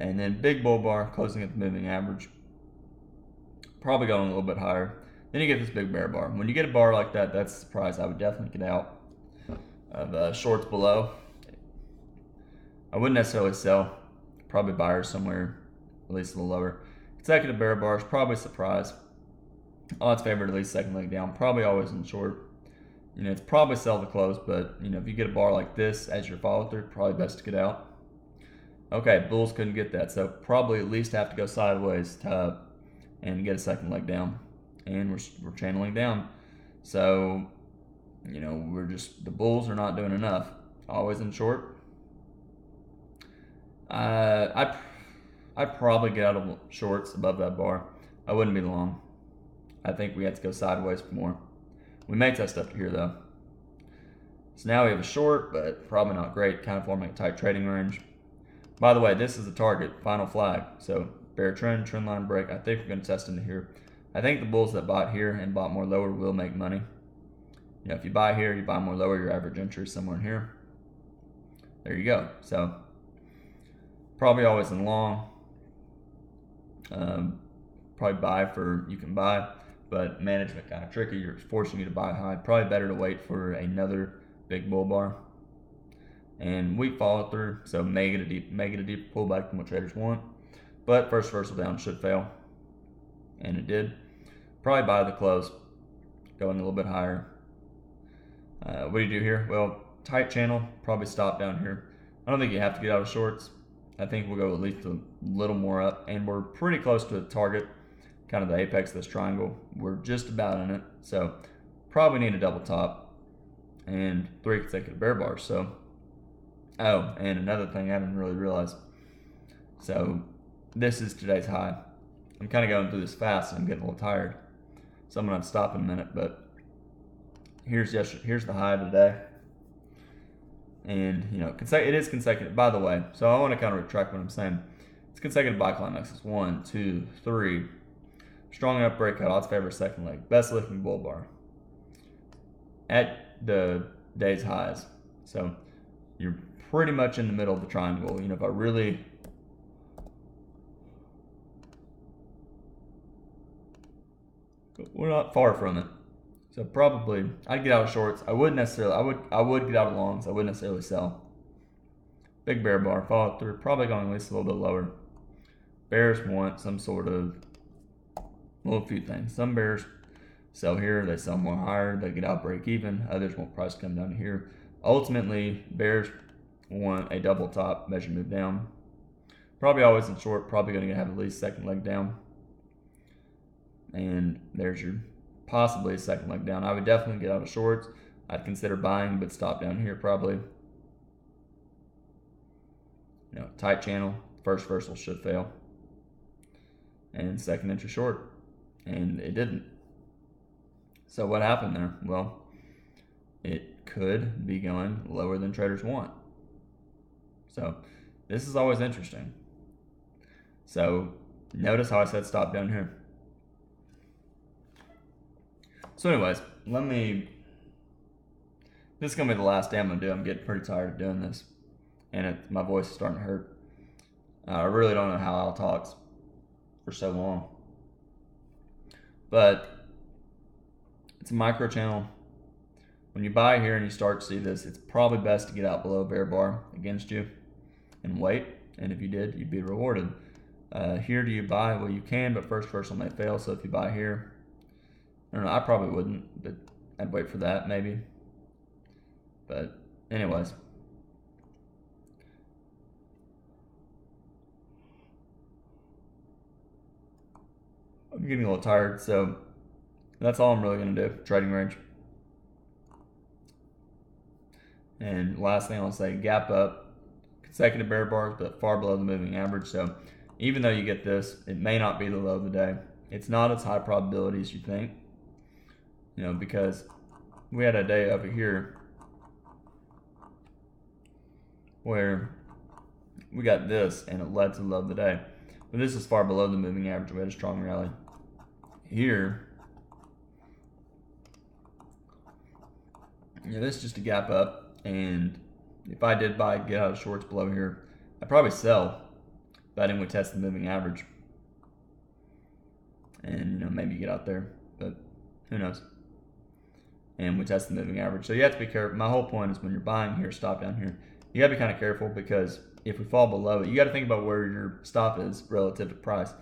And then big bull bar closing at the moving average. Probably going a little bit higher. Then you get this big bear bar. When you get a bar like that, that's a surprise. I would definitely get out of shorts below. I wouldn't necessarily sell. Probably buyers somewhere, at least a little lower. Consecutive bear bars, probably surprise. Odds favored at least second leg down. Probably always in short. It's probably sell the close, but if you get a bar like this as your follow through, probably best to get out. Okay, bulls couldn't get that, so probably at least have to go sideways and get a second leg down, and we're channeling down. So the bulls are not doing enough. Always in short. I'd probably get out of shorts above that bar. I wouldn't be long. I think we have to go sideways for more. We may test up to here though. So now we have a short, but probably not great, kind of forming a tight trading range. By the way, this is the target, final flag. So bear trend line break. I think we're going to test into here. I think the bulls that bought here and bought more lower will make money. If you buy here, you buy more lower, your average entry is somewhere in here. There you go. So probably always in long. Probably buy for you can buy, but management kind of tricky. You're forcing you to buy high. Probably better to wait for another big bull bar. And weak follow through, so make it a deep pullback than what traders want. But first reversal down should fail, and it did. Probably buy the close, going a little bit higher. What do you do here? Well, tight channel, probably stop down here. I don't think you have to get out of shorts. I think we'll go at least a little more up, and we're pretty close to the target, kind of the apex of this triangle. We're just about in it, so probably need a double top and 3 consecutive bear bars. So, oh, and another thing I didn't really realize. So this is today's high. I'm kind of going through this fast and I'm getting a little tired, so I'm going to stop in a minute, but here's the high today. And it is consecutive, by the way. So I want to kind of retract what I'm saying. It's consecutive buy climaxes. 1, 2, 3. Strong enough breakout. Odds favor second leg. Best looking bull bar at the day's highs. So you're pretty much in the middle of the triangle. If I really we're not far from it. So probably I'd get out of shorts. I would get out of longs. I wouldn't necessarily sell. Big bear bar, follow through, probably going at least a little bit lower. Bears want some sort of, a few things. Some bears sell here, they sell more higher, they get out break even. Others want price to come down to here. Ultimately, bears want a double top, measure move down. Probably always in short, probably going to have at least second leg down. And there's your possibly a second leg down. I would definitely get out of shorts. I'd consider buying, but stop down here probably. Tight channel, first reversal should fail. And second entry short. And it didn't. So what happened there? Well, it could be going lower than traders want. So this is always interesting. So notice how I said stop down here. So anyways, this is going to be the last day I'm going to do. I'm getting pretty tired of doing this. And my voice is starting to hurt. I really don't know how Al talks for so long. But it's a micro channel. When you buy here and you start to see this, it's probably best to get out below bear bar against you and wait. And if you did, you'd be rewarded. Here, do you buy? Well, you can, but first reversal may fail. So if you buy here, I don't know, I probably wouldn't, but I'd wait for that maybe. But anyways. I'm getting a little tired, so that's all I'm really going to do, trading range. And last thing I'll say, gap up, consecutive bear bars, but far below the moving average. So even though you get this, it may not be the low of the day. It's not as high probability as you think, because we had a day over here where we got this and it led to the low of the day. But this is far below the moving average. We had a strong rally. Here, this is just a gap up, and if I did buy, get out of shorts below here, I'd probably sell, betting we test the moving average, and maybe get out there, but who knows? And we test the moving average, so you have to be careful. My whole point is when you're buying here, stop down here, you got to be kind of careful, because if we fall below it, you got to think about where your stop is relative to price.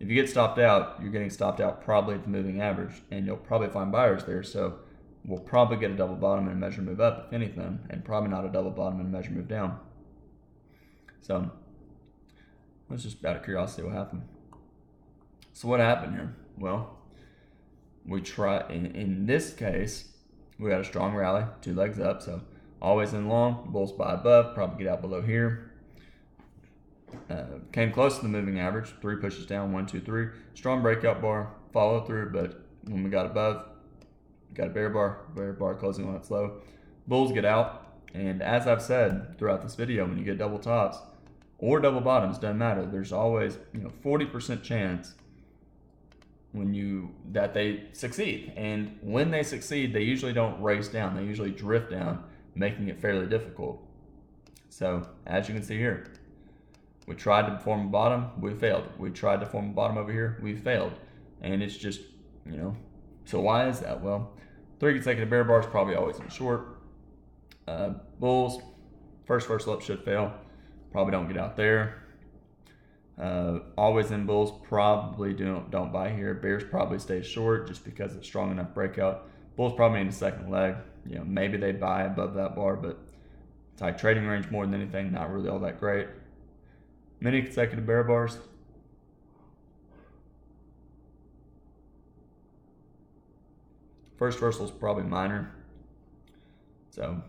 If you get stopped out, you're getting stopped out probably at the moving average, and you'll probably find buyers there. So we'll probably get a double bottom and a measure move up, if anything, and probably not a double bottom and a measure move down. So let's just out of curiosity what happened. So what happened here? Well, we try in this case, we got a strong rally, 2 legs up, so always in long, bulls buy above, probably get out below here. Came close to the moving average, 3 pushes down, 1, 2, 3. Strong breakout bar, follow through, but when we got above, got a bear bar closing on its low. Bulls get out, and as I've said throughout this video, when you get double tops or double bottoms, doesn't matter. There's always 40% chance that they succeed, and when they succeed, they usually don't race down. They usually drift down, making it fairly difficult. So as you can see here, we tried to form a bottom, we failed. We tried to form a bottom over here, we failed. And it's just, so why is that? Well, 3 consecutive bear bars, probably always in short. Bulls, first up should fail. Probably don't get out there. Always in bulls, probably don't buy here. Bears probably stay short just because it's strong enough breakout. Bulls probably need a second leg. Maybe they buy above that bar, but tight trading range more than anything, not really all that great. Many consecutive bear bars. First reversal is probably minor. So,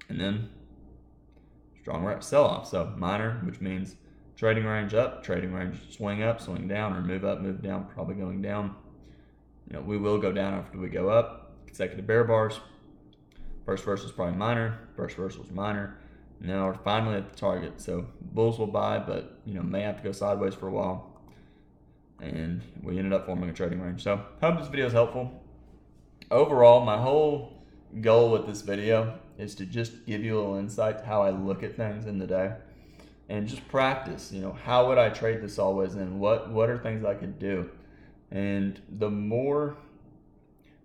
and then strong sell-off. So minor, which means trading range up, trading range swing up, swing down, or move up, move down, probably going down. We will go down after we go up. Consecutive bear bars. First reversal is probably minor. First reversal is minor. Now we're finally at the target. So bulls will buy, but may have to go sideways for a while. And we ended up forming a trading range. So hope this video is helpful. Overall, my whole goal with this video is to just give you a little insight to how I look at things in the day. And just practice, how would I trade this always in? What are things I could do? And the more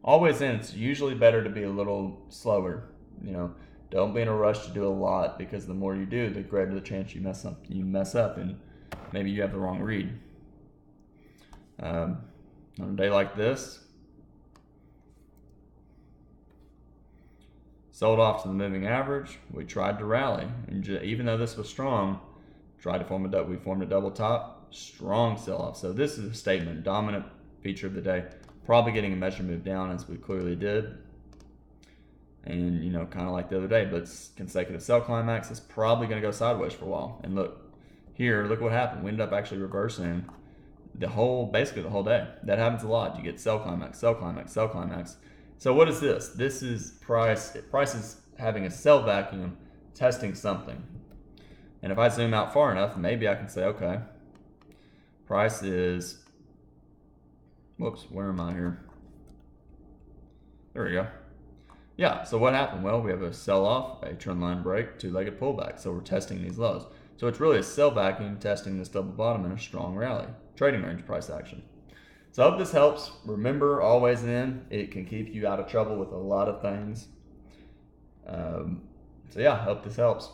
always in, it's usually better to be a little slower. Don't be in a rush to do a lot, because the more you do, the greater the chance you mess up and maybe you have the wrong read. On a day like this, sold off to the moving average. We tried to rally, and even though this was strong, we formed a double top, strong sell-off. So this is a statement, dominant feature of the day. Probably getting a measure move down, as we clearly did. And, kind of like the other day, but consecutive sell climax is probably going to go sideways for a while. And look here, look what happened. We ended up actually reversing basically the whole day. That happens a lot. You get sell climax, sell climax, sell climax. So what is this? This is price. Price is having a sell vacuum, testing something. And if I zoom out far enough, maybe I can say, okay, price is, whoops, where am I here? There we go. Yeah, so what happened? Well, we have a sell-off, a trend line break, two-legged pullback. So we're testing these lows. So it's really a sell vacuum testing this double bottom in a strong rally. Trading range price action. So I hope this helps. Remember, always in. It can keep you out of trouble with a lot of things. So yeah, I hope this helps.